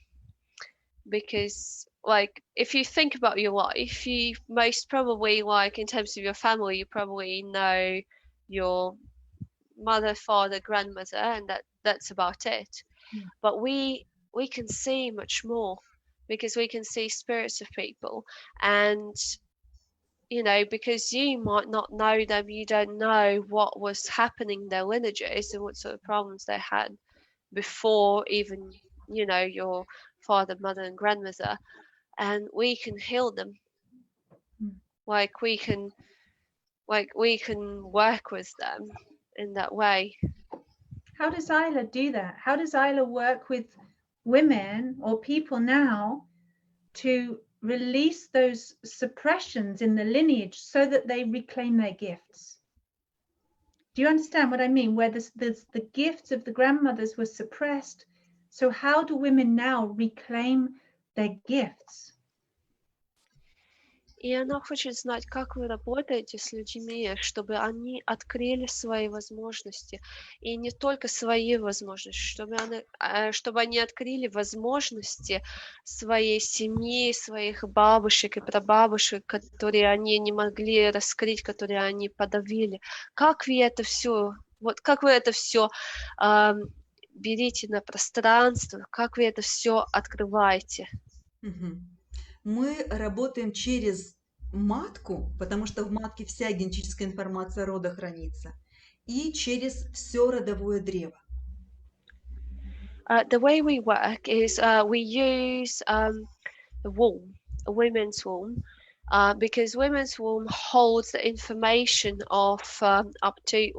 because like if you think about your life, you most probably, like in terms of your family, you probably know your mother, father, grandmother, and that's about it. But we can see much more, because we can see spirits of people. And you know, because you might not know them, you don't know what was happening in their lineages and what sort of problems they had before even, you know, your father, mother, and grandmother. And we can heal them. Like we can work with them in that way. How does Aayla do that? How does Aayla work with women or people now to release those suppressions in the lineage so that they reclaim their gifts? Do you understand what I mean? Where the gifts of the grandmothers were suppressed. So how do women now reclaim their gifts? И она хочет знать, как вы работаете с людьми, чтобы они открыли свои возможности. И не только свои возможности, чтобы они открыли возможности своей семьи, своих бабушек и прабабушек, которые они не могли раскрыть, которые они подавили. Как вы это все, берите на пространство, как вы это все открываете? Мы работаем через матку, потому что в матке вся генетическая информация рода хранится, и через все родовое древо. The way we work is we use the womb, a women's womb, because women's womb holds the information of up to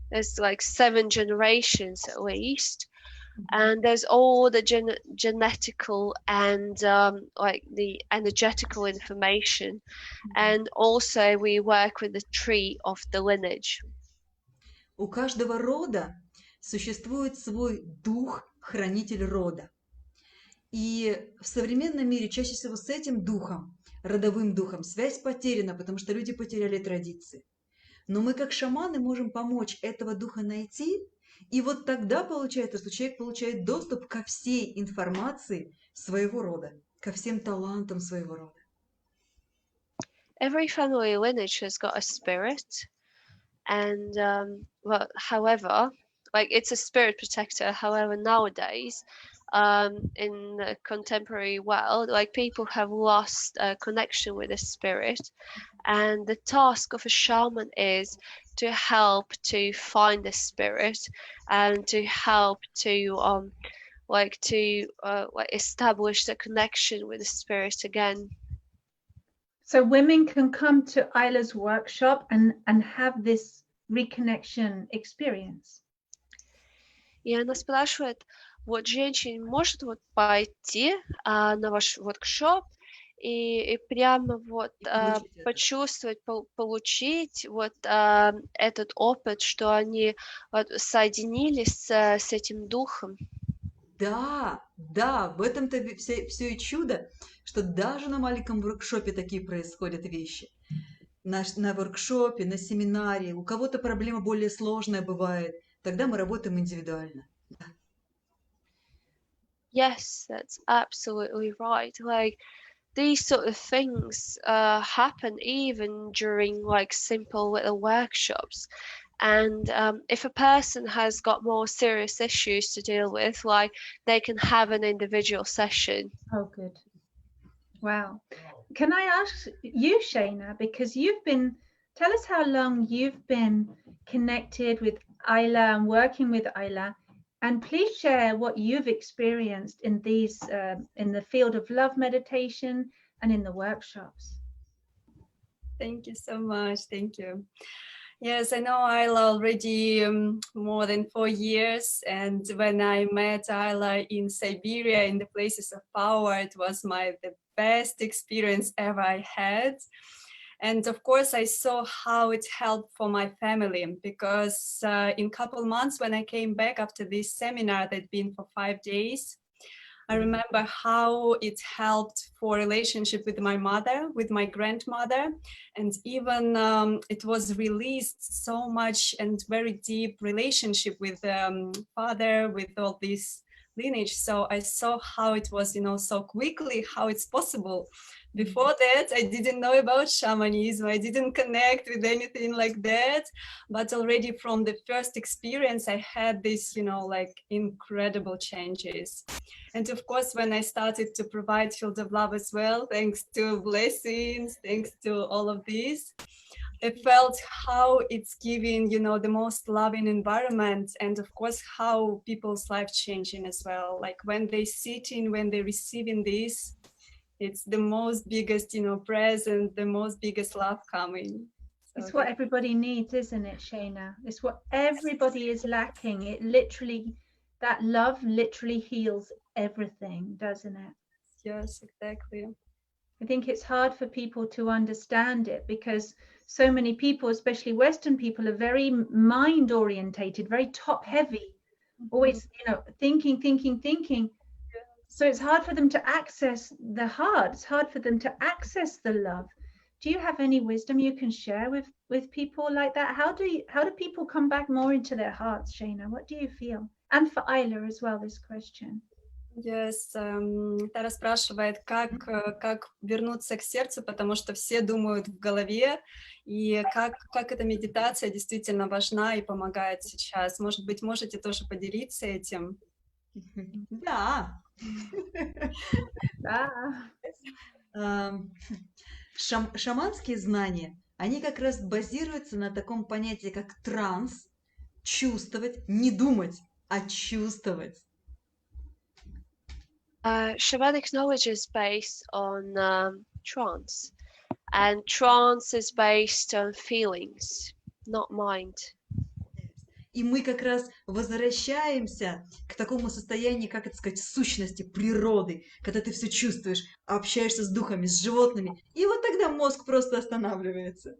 there's like 7 generations at least. And there's all the genetical and like the energetical information. And also we work with the tree of the lineage. У каждого рода существует свой дух-хранитель рода. И в современном мире чаще всего с этим духом, родовым духом, связь потеряна, потому что люди потеряли традиции. Но мы, как шаманы, можем помочь этого духа найти. И вот тогда получается, что человек получает доступ ко всей информации своего рода, ко всем талантам своего рода. Every family lineage has got a spirit, and however, like it's a spirit protector. However, nowadays, in the contemporary world, like people have lost a connection with the spirit, and the task of a shaman is to help to find the spirit and to help to establish the connection with the spirit again. So women can come to Ayla's workshop and have this reconnection experience. И она спрашивает, вот женщина может вот пойти на ваш воркшоп и прямо вот почувствовать, получить вот этот опыт, что они вот соединились с этим духом. Да, в этом-то все и чудо, что даже на маленьком воркшопе такие происходят вещи. На воркшопе, на семинаре, у кого-то проблема более сложная бывает, тогда мы работаем индивидуально. Yes, that's absolutely right. Like these sort of things happen even during like simple little workshops. And if a person has got more serious issues to deal with, like they can have an individual session. Oh, good. Wow. Can I ask you, Shayna, because tell us how long you've been connected with Aayla and working with Aayla, and please share what you've experienced in these, in the field of love meditation and in the workshops. Thank you so much. Thank you. Yes, I know Aayla already more than 4 years. And when I met Aayla in Siberia, in the places of power, it was the best experience ever I had. And of course, I saw how it helped for my family, because in a couple months when I came back after this seminar that'd been for 5 days, I remember how it helped for relationship with my mother, with my grandmother, and even it was released so much and very deep relationship with father, with all this lineage. So I saw how it was, so quickly, how it's possible. Before that, I didn't know about shamanism. I didn't connect with anything like that. But already from the first experience, I had this, like incredible changes. And of course, when I started to provide field of love as well, thanks to blessings, thanks to all of this, I felt how it's giving, the most loving environment, and of course, how people's life changing as well. Like when they sitting, when they receiving this, it's the most biggest, present, the most biggest love coming. So It's what everybody needs, isn't it, Shayna? It's what everybody is lacking. It literally, that love literally heals everything, doesn't it? yes, exactly. I think it's hard for people to understand it because so many people, especially Western people, are very mind orientated, very top heavy, always, thinking. So it's hard for them to access the heart. It's hard for them to access the love. Do you have any wisdom you can share with people like that? How do people come back more into their hearts, Shayna? What do you feel? And for Aayla as well, this question. Yes, Тара спрашивает, как вернуться к сердцу, потому что все думают в голове, и как эта медитация действительно важна и помогает сейчас. Может быть, можете тоже поделиться этим? Да. Шаманские знания, они как раз базируются на таком понятии, как транс, чувствовать, не думать, а чувствовать. Shamanic knowledge is based on trance, and trance is based on feelings, not mind. И мы как раз возвращаемся к такому состоянию, как это сказать, сущности, природы, когда ты все чувствуешь, общаешься с духами, с животными, и вот тогда мозг просто останавливается.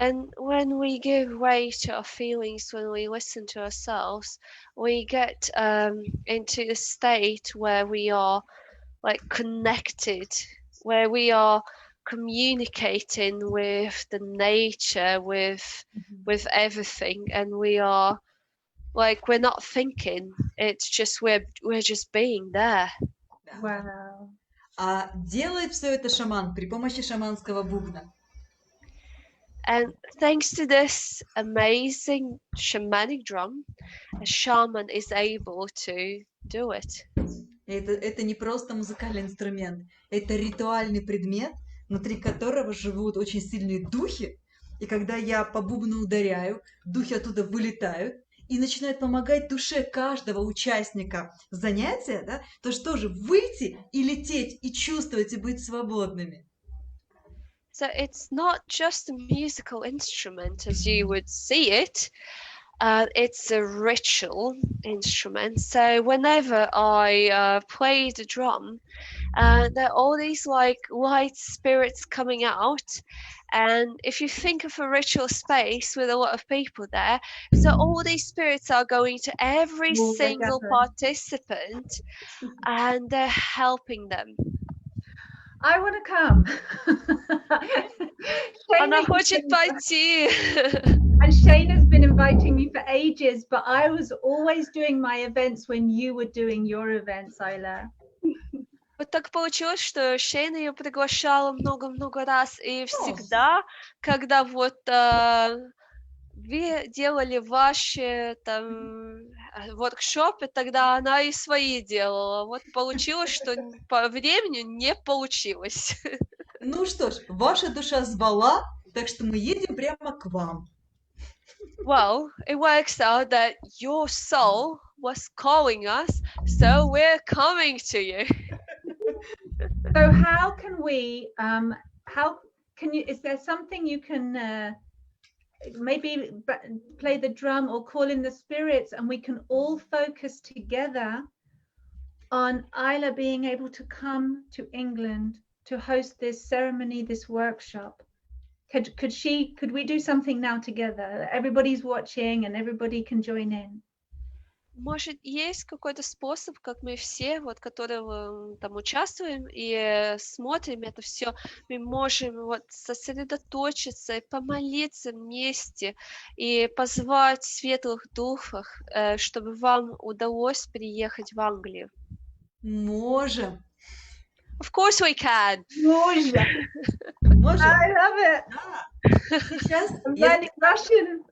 And when we give way to our feelings, when we listen to ourselves, we get into a state where we are like connected, where we are communicating with the nature, with everything, and we are like, we're not thinking, it's just we're just being there. Wow. А делает все это шаман при помощи шаманского бубна. And thanks to this amazing shamanic drum, a shaman is able to do it. Это не просто музыкальный инструмент, это ритуальный предмет, внутри которого живут очень сильные духи. И когда я по бубну ударяю, духи оттуда вылетают и начинают помогать душе каждого участника занятия, да, то что же выйти и лететь, и чувствовать, и быть свободными. So it's not just a musical instrument as you would see it. It's a ritual instrument. So whenever I play the drum, there are all these like light spirits coming out. And if you think of a ritual space with a lot of people there, so all these spirits are going to every single participant and they're helping them. I want to come. Она хочет пойти. And Shayna's been inviting me for ages, but I was always doing my events when you were doing your events, Aayla. Вот так получилось, что Шейна ее приглашала много-много раз, и всегда, когда вот вы делали ваши там воркшопы, тогда она и свои делала. Вот получилось, что по времени не получилось. Ну что ж, ваша душа звала, так что мы едем прямо к вам. Well, it works out that your soul was calling us, so we're coming to you. So how can we, is there something you can maybe play the drum or call in the spirits, and we can all focus together on Aayla being able to come to England to host this ceremony, this workshop. Could we do something now together? Everybody's watching and everybody can join in. Может, есть какой-то способ, как мы все, вот, которые там участвуем и смотрим это все, мы можем вот сосредоточиться и помолиться вместе и позвать светлых духов, чтобы вам удалось приехать в Англию. Можем. Of course we can. Можем. Можем. I love it. Да. Сейчас I'm learning Russian.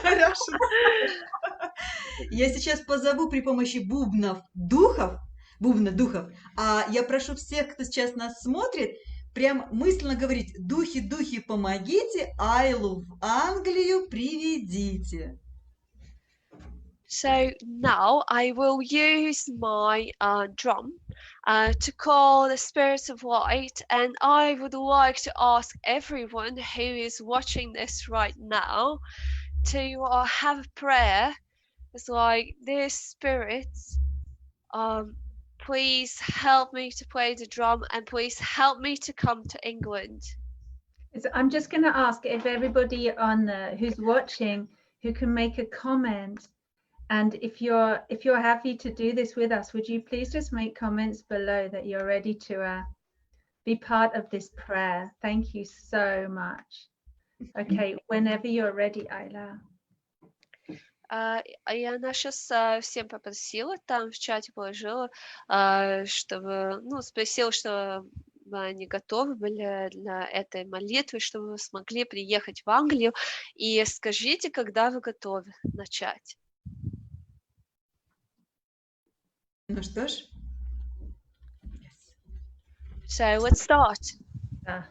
Russian. Я сейчас позову при помощи бубна духов, а я прошу всех, кто сейчас нас смотрит, прям мысленно говорить: духи, духи, помогите, Айлу в Англию приведите. So now I will use my drum to call the spirits of light, and I would like to ask everyone who is watching this right now to have a prayer. It's like, dear spirits, please help me to play the drum, and please help me to come to England. I'm just going to ask if everybody who's watching who can make a comment, and if you're happy to do this with us, would you please just make comments below that you're ready to be part of this prayer? Thank you so much. Okay, whenever you're ready, Aayla. И она сейчас всем попросила, там в чате положила, чтобы, спросила, что они готовы были для этой молитвы, чтобы вы смогли приехать в Англию, и скажите, когда вы готовы начать. Ну что ж. So let's start. Да.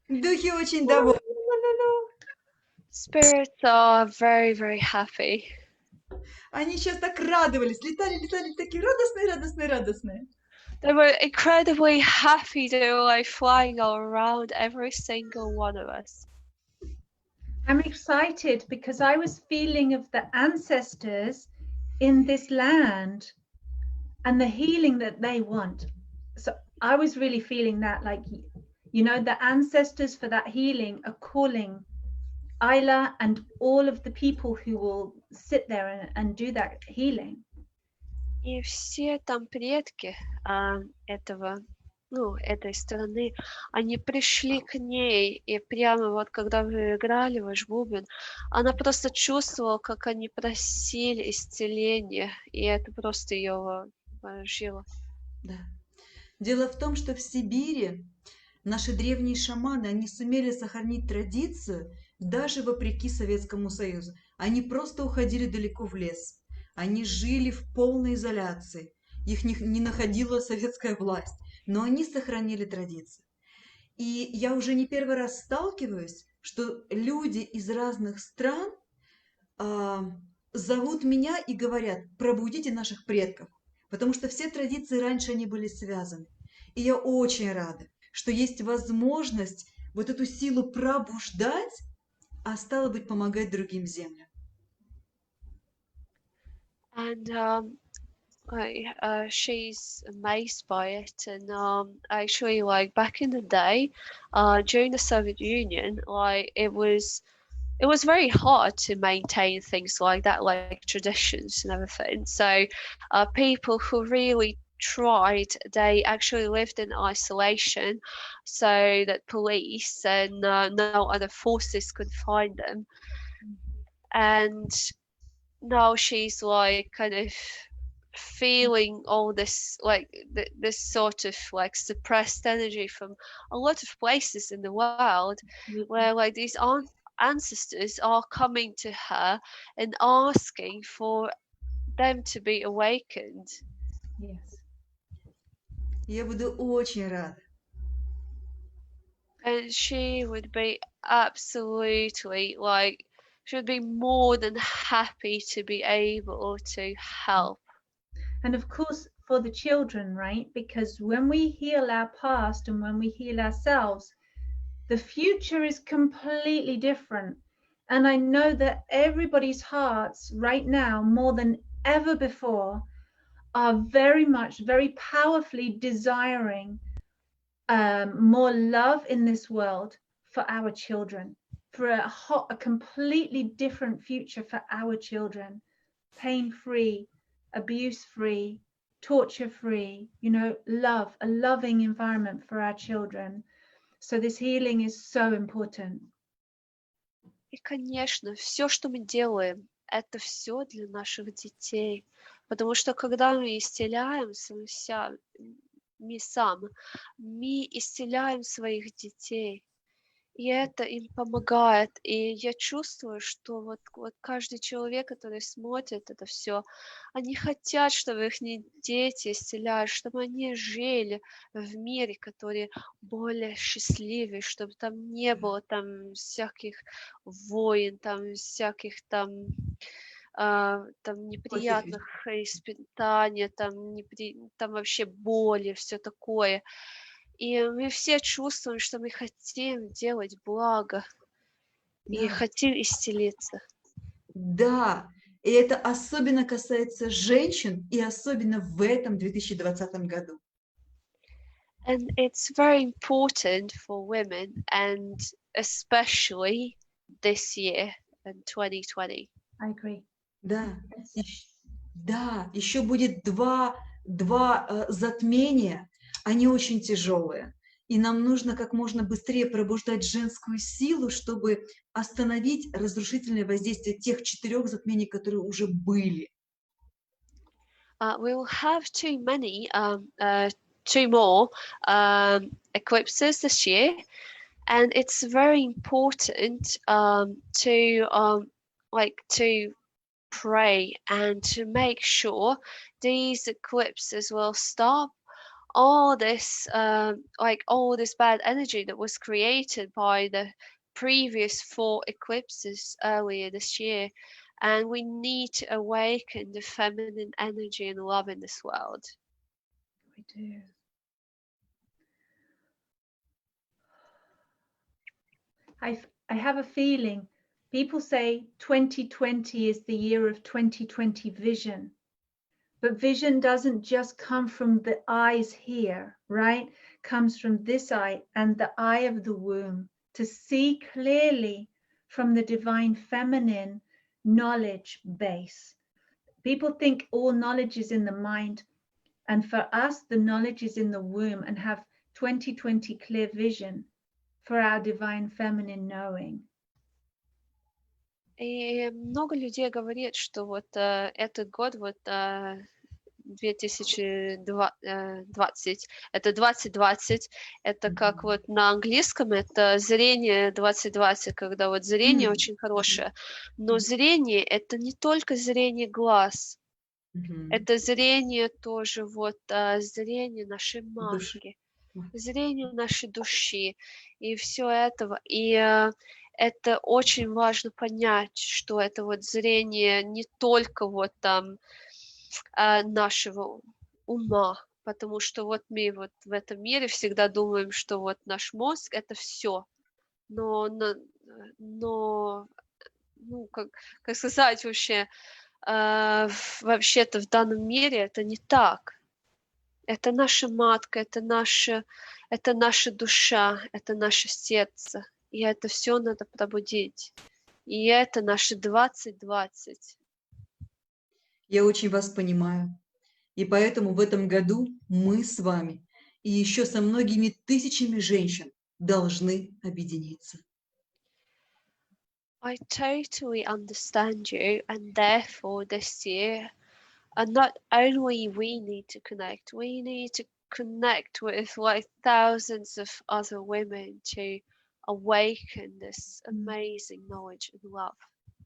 Духи очень довольны. Spirits are very, very happy. Они сейчас так радовались, летали, такие радостные. They were incredibly happy. They were like flying all around every single one of us. I'm excited because I was feeling of the ancestors in this land and the healing that they want. So I was really feeling that, like, the ancestors for that healing are calling Aayla and all of the people who will sit there and do that healing. И все там предки этой страны, они пришли к ней, и прямо вот когда вы играли ваш бубен, она просто чувствовала, как они просили исцеления, и это просто ее пожило. Да. Дело в том, что в Сибири наши древние шаманы, они сумели сохранить традицию даже вопреки Советскому Союзу. Они просто уходили далеко в лес. Они жили в полной изоляции. Их не находила советская власть. Но они сохранили традицию. И я уже не первый раз сталкиваюсь, что люди из разных стран зовут меня и говорят: пробудите наших предков. Потому что все традиции раньше они были связаны. И я очень рада, что есть возможность вот эту силу пробуждать, а стало быть, помогать другим землям. And She's amazed by it, and actually, like back in the day, during the Soviet Union, like it was very hard to maintain things like that, like traditions and everything. So, people who really tried, they actually lived in isolation, so that police and no other forces could find them. And now she's like kind of feeling all this like this sort of like suppressed energy from a lot of places in the world, where like these ancestors are coming to her and asking for them to be awakened. Yes. Я буду очень рада. And she would be absolutely like, she would be more than happy to be able to help. And of course, for the children, right? Because when we heal our past and when we heal ourselves, the future is completely different. And I know that everybody's hearts right now, more than ever before, are very much, very powerfully desiring more love in this world for our children, for a completely different future for our children, pain-free, abuse-free, torture-free, love, a loving environment for our children. So this healing is so important. И, конечно, все, что мы делаем, это все для наших детей. Потому что когда мы исцеляем мы исцеляем своих детей. И это им помогает. И я чувствую, что вот каждый человек, который смотрит это все, они хотят, чтобы их дети исцелялись, чтобы они жили в мире, который более счастливый, чтобы там не было там всяких войн, там всяких там неприятных испытаний, там вообще боли, все такое. И мы все чувствуем, что мы хотим делать благо и Да. хотим исцелиться. Да, и это особенно касается женщин, и особенно в этом 2020 году. And it's very important for women, and especially this year in 2020. I agree. Да, да, еще будет два затмения, они очень тяжелые. И нам нужно как можно быстрее пробуждать женскую силу, чтобы остановить разрушительное воздействие тех 4 затмений, которые уже были. We will have two more eclipses this year, and it's very important to pray and to make sure these eclipses will stop all this bad energy that was created by the previous 4 eclipses earlier this year. And we need to awaken the feminine energy and love in this world. We do. I have a feeling people say 2020 is the year of 2020 vision. But vision doesn't just come from the eyes here, right? Comes from this eye and the eye of the womb, to see clearly from the divine feminine knowledge base. People think all knowledge is in the mind, and for us, the knowledge is in the womb, and have 2020 clear vision for our divine feminine knowing. И много людей говорит, что вот этот год, 2020, это 2020, это как вот на английском, это зрение 2020, когда вот зрение очень хорошее, но зрение это не только зрение глаз, это зрение тоже зрение нашей матки, зрение нашей души и все этого. И это очень важно понять, что это вот зрение не только нашего ума, потому что вот мы вот в этом мире всегда думаем, что вот наш мозг это все, но ну как сказать вообще, вообще-то в данном мире это не так. Это наша матка, это наша душа, это наше сердце. И это все надо пробудить. И это наше 2020. Я очень вас понимаю. И поэтому в этом году мы с вами и еще со многими тысячами женщин должны объединиться. I totally understand you, and therefore this year, and not only we need to connect, we need to connect with like thousands of other women to awaken this amazing knowledge and love.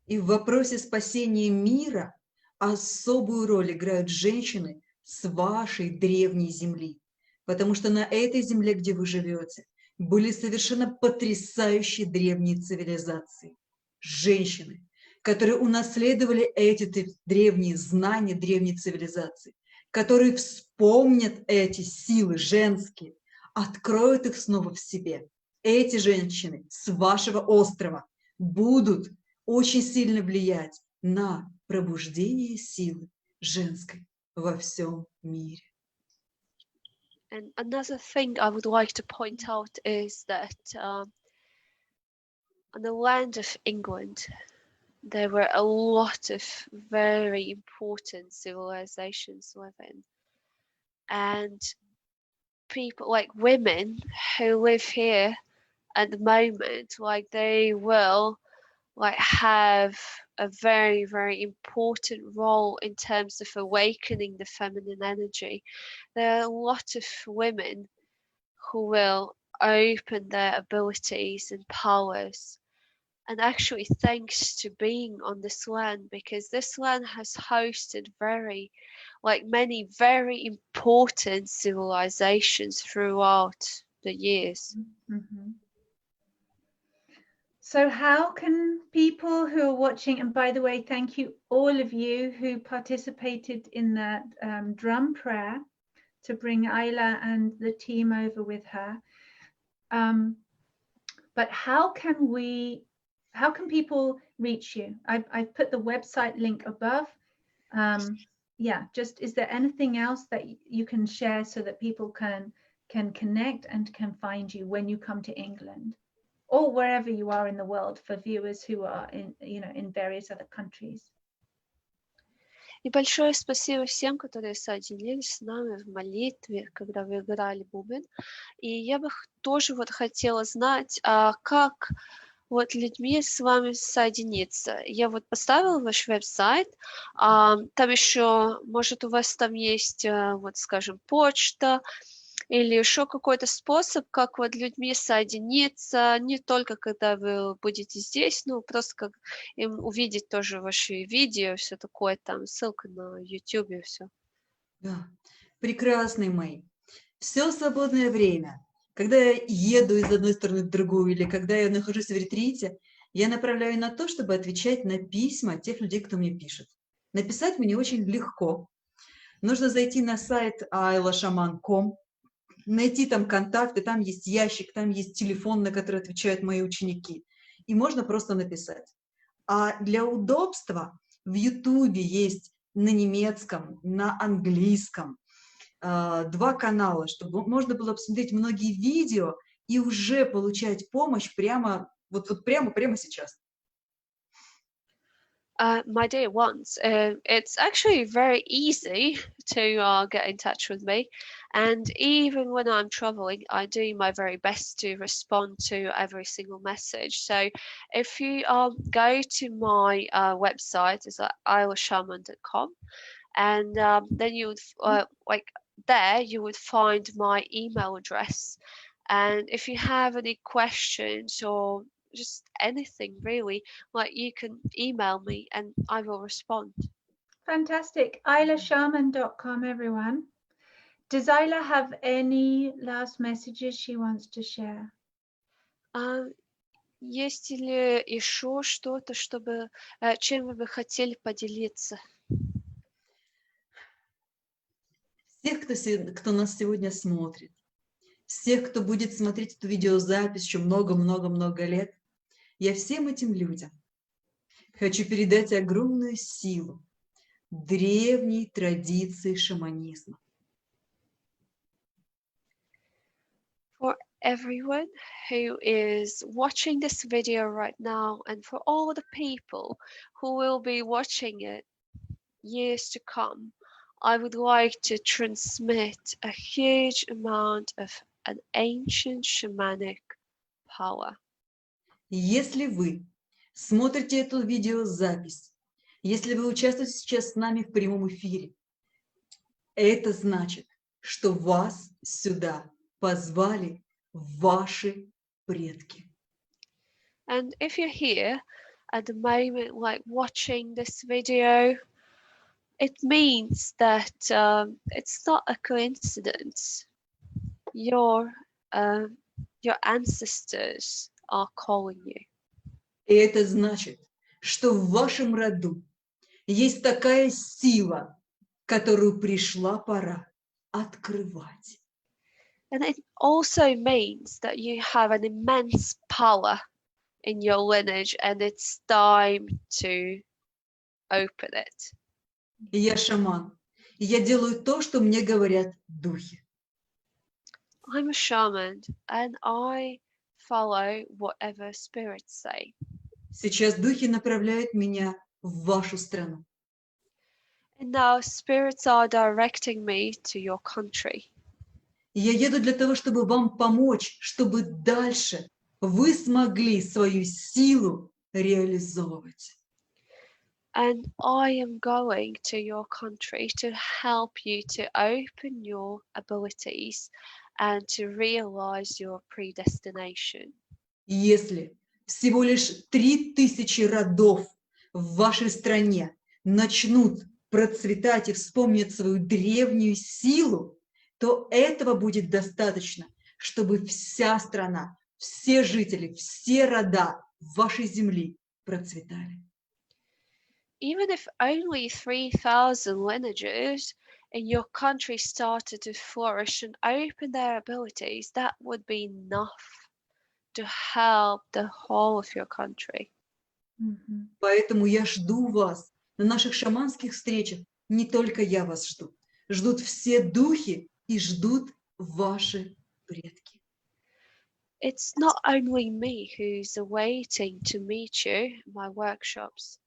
И в вопросе спасения мира особую роль играют женщины с вашей древней земли. Потому что на этой земле, где вы живете, были совершенно потрясающие древние цивилизации. Женщины, которые унаследовали эти древние знания, древние цивилизации, которые вспомнят эти силы женские, откроют их снова в себе. Эти женщины с вашего острова будут очень сильно влиять на пробуждение силы женской во всем мире. And another thing I would like to point out is that on the land of England, there were a lot of very important civilizations living. And people, like women who live here at the moment, like they will like have a very, very important role in terms of awakening the feminine energy. There are a lot of women who will open their abilities and powers. And actually, thanks to being on this land, because this land has hosted many very important civilizations throughout the years. Mhm. So how can people who are watching, and by the way, thank you all of you who participated in that drum prayer to bring Aayla and the team over with her. But how can people reach you? I've put the website link above. Yeah, just is there anything else that you can share so that people can connect and can find you when you come to England or wherever you are in the world for viewers who are in various other countries? И большое спасибо всем, которые соединились с нами в молитве, когда вы играли бубен. И я бы тоже хотела знать, как людьми с вами соединиться. Я поставила ваш веб-сайт, там еще, может, у вас там есть, скажем, почта, или еще какой-то способ, как людьми соединиться, не только когда вы будете здесь, просто как им увидеть тоже ваши видео, все такое, там ссылка на YouTube и все. Да, прекрасный мой. Все свободное время, когда я еду из одной стороны в другую, или когда я нахожусь в ретрите, я направляю на то, чтобы отвечать на письма тех людей, кто мне пишет. Написать мне очень легко. Нужно зайти на сайт aylashaman.com, найти там контакты, там есть ящик, там есть телефон, на который отвечают мои ученики. И можно просто написать. А для удобства в Ютубе есть на немецком, на английском 2 канала, чтобы можно было посмотреть многие видео и уже получать помощь прямо сейчас. My dear ones, it's actually very easy to get in touch with me, and even when I'm traveling, I do my very best to respond to every single message. So if you go to my website, it's at aylashaman.com, and then you would there you would find my email address, and if you have any questions or just anything really, you can email me and I will respond. Fantastic. aylashaman.com, everyone. Does Aayla have any last messages she wants to share? Есть ли еще что-то, чем вы бы хотели поделиться? Всех, кто нас сегодня смотрит, всех, кто будет смотреть эту видеозапись еще много-много-много лет, я всем этим людям хочу передать огромную силу, древней традиции шаманизма. For everyone who is watching this video right now, and for all the people who will be watching it years to come, I would like to transmit a huge amount of an ancient shamanic power. Если вы смотрите эту видеозапись, если вы участвуете сейчас с нами в прямом эфире, это значит, что вас сюда позвали ваши предки. And if you're here at the moment, like watching this video, it means that it's not a coincidence. Your ancestors are calling you. И это значит, что в вашем роду есть такая сила, которую пришла пора открывать. And it also means that you have an immense power in your lineage, and it's time to open it. Я шаман, и я делаю то, что мне говорят духи. I'm a shaman, and I follow whatever spirits say. Сейчас духи направляют меня в вашу страну. And now spirits are directing me to your country. И я еду для того, чтобы вам помочь, чтобы дальше вы смогли свою силу реализовывать. And I am going to your country to help you to open your abilities and to realize your predestination. Если всего лишь 3000 родов в вашей стране начнут процветать и вспомнят свою древнюю силу, то этого будет достаточно, чтобы вся страна, все жители, все рода вашей земли процветали. Even if only 3,000 lineages in your country started to flourish and open their abilities, that would be enough to help the whole of your country. Поэтому я жду вас на наших шаманских встречах. Не только я вас жду. Ждут все духи и ждут ваши предки. It's not only me who's waiting to meet you in my workshops.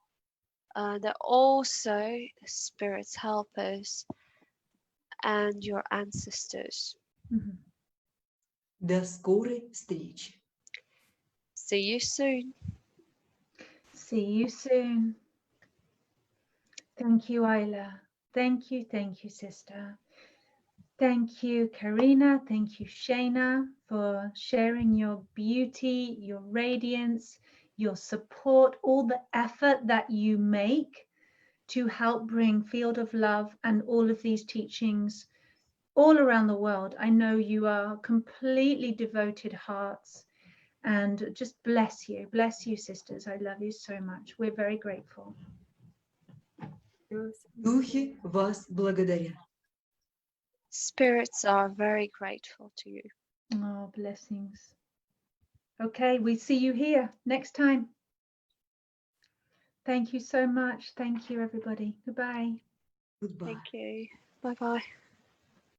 They're also the spirits helpers and your ancestors. До скорой встречи. See you soon. See you soon. Thank you, Aayla. Thank you, sister. Thank you, Karina. Thank you, Shayna, for sharing your beauty, your radiance, your support, all the effort that you make to help bring Field of Love and all of these teachings all around the world. I know you are completely devoted hearts, and just bless you, sisters. I love you so much. We're very grateful. Духи вас благодарят. Spirits are very grateful to you. Oh, blessings. Okay, we see you here next time. Thank you so much. Thank you, everybody. Goodbye. Goodbye. Thank you. Bye bye.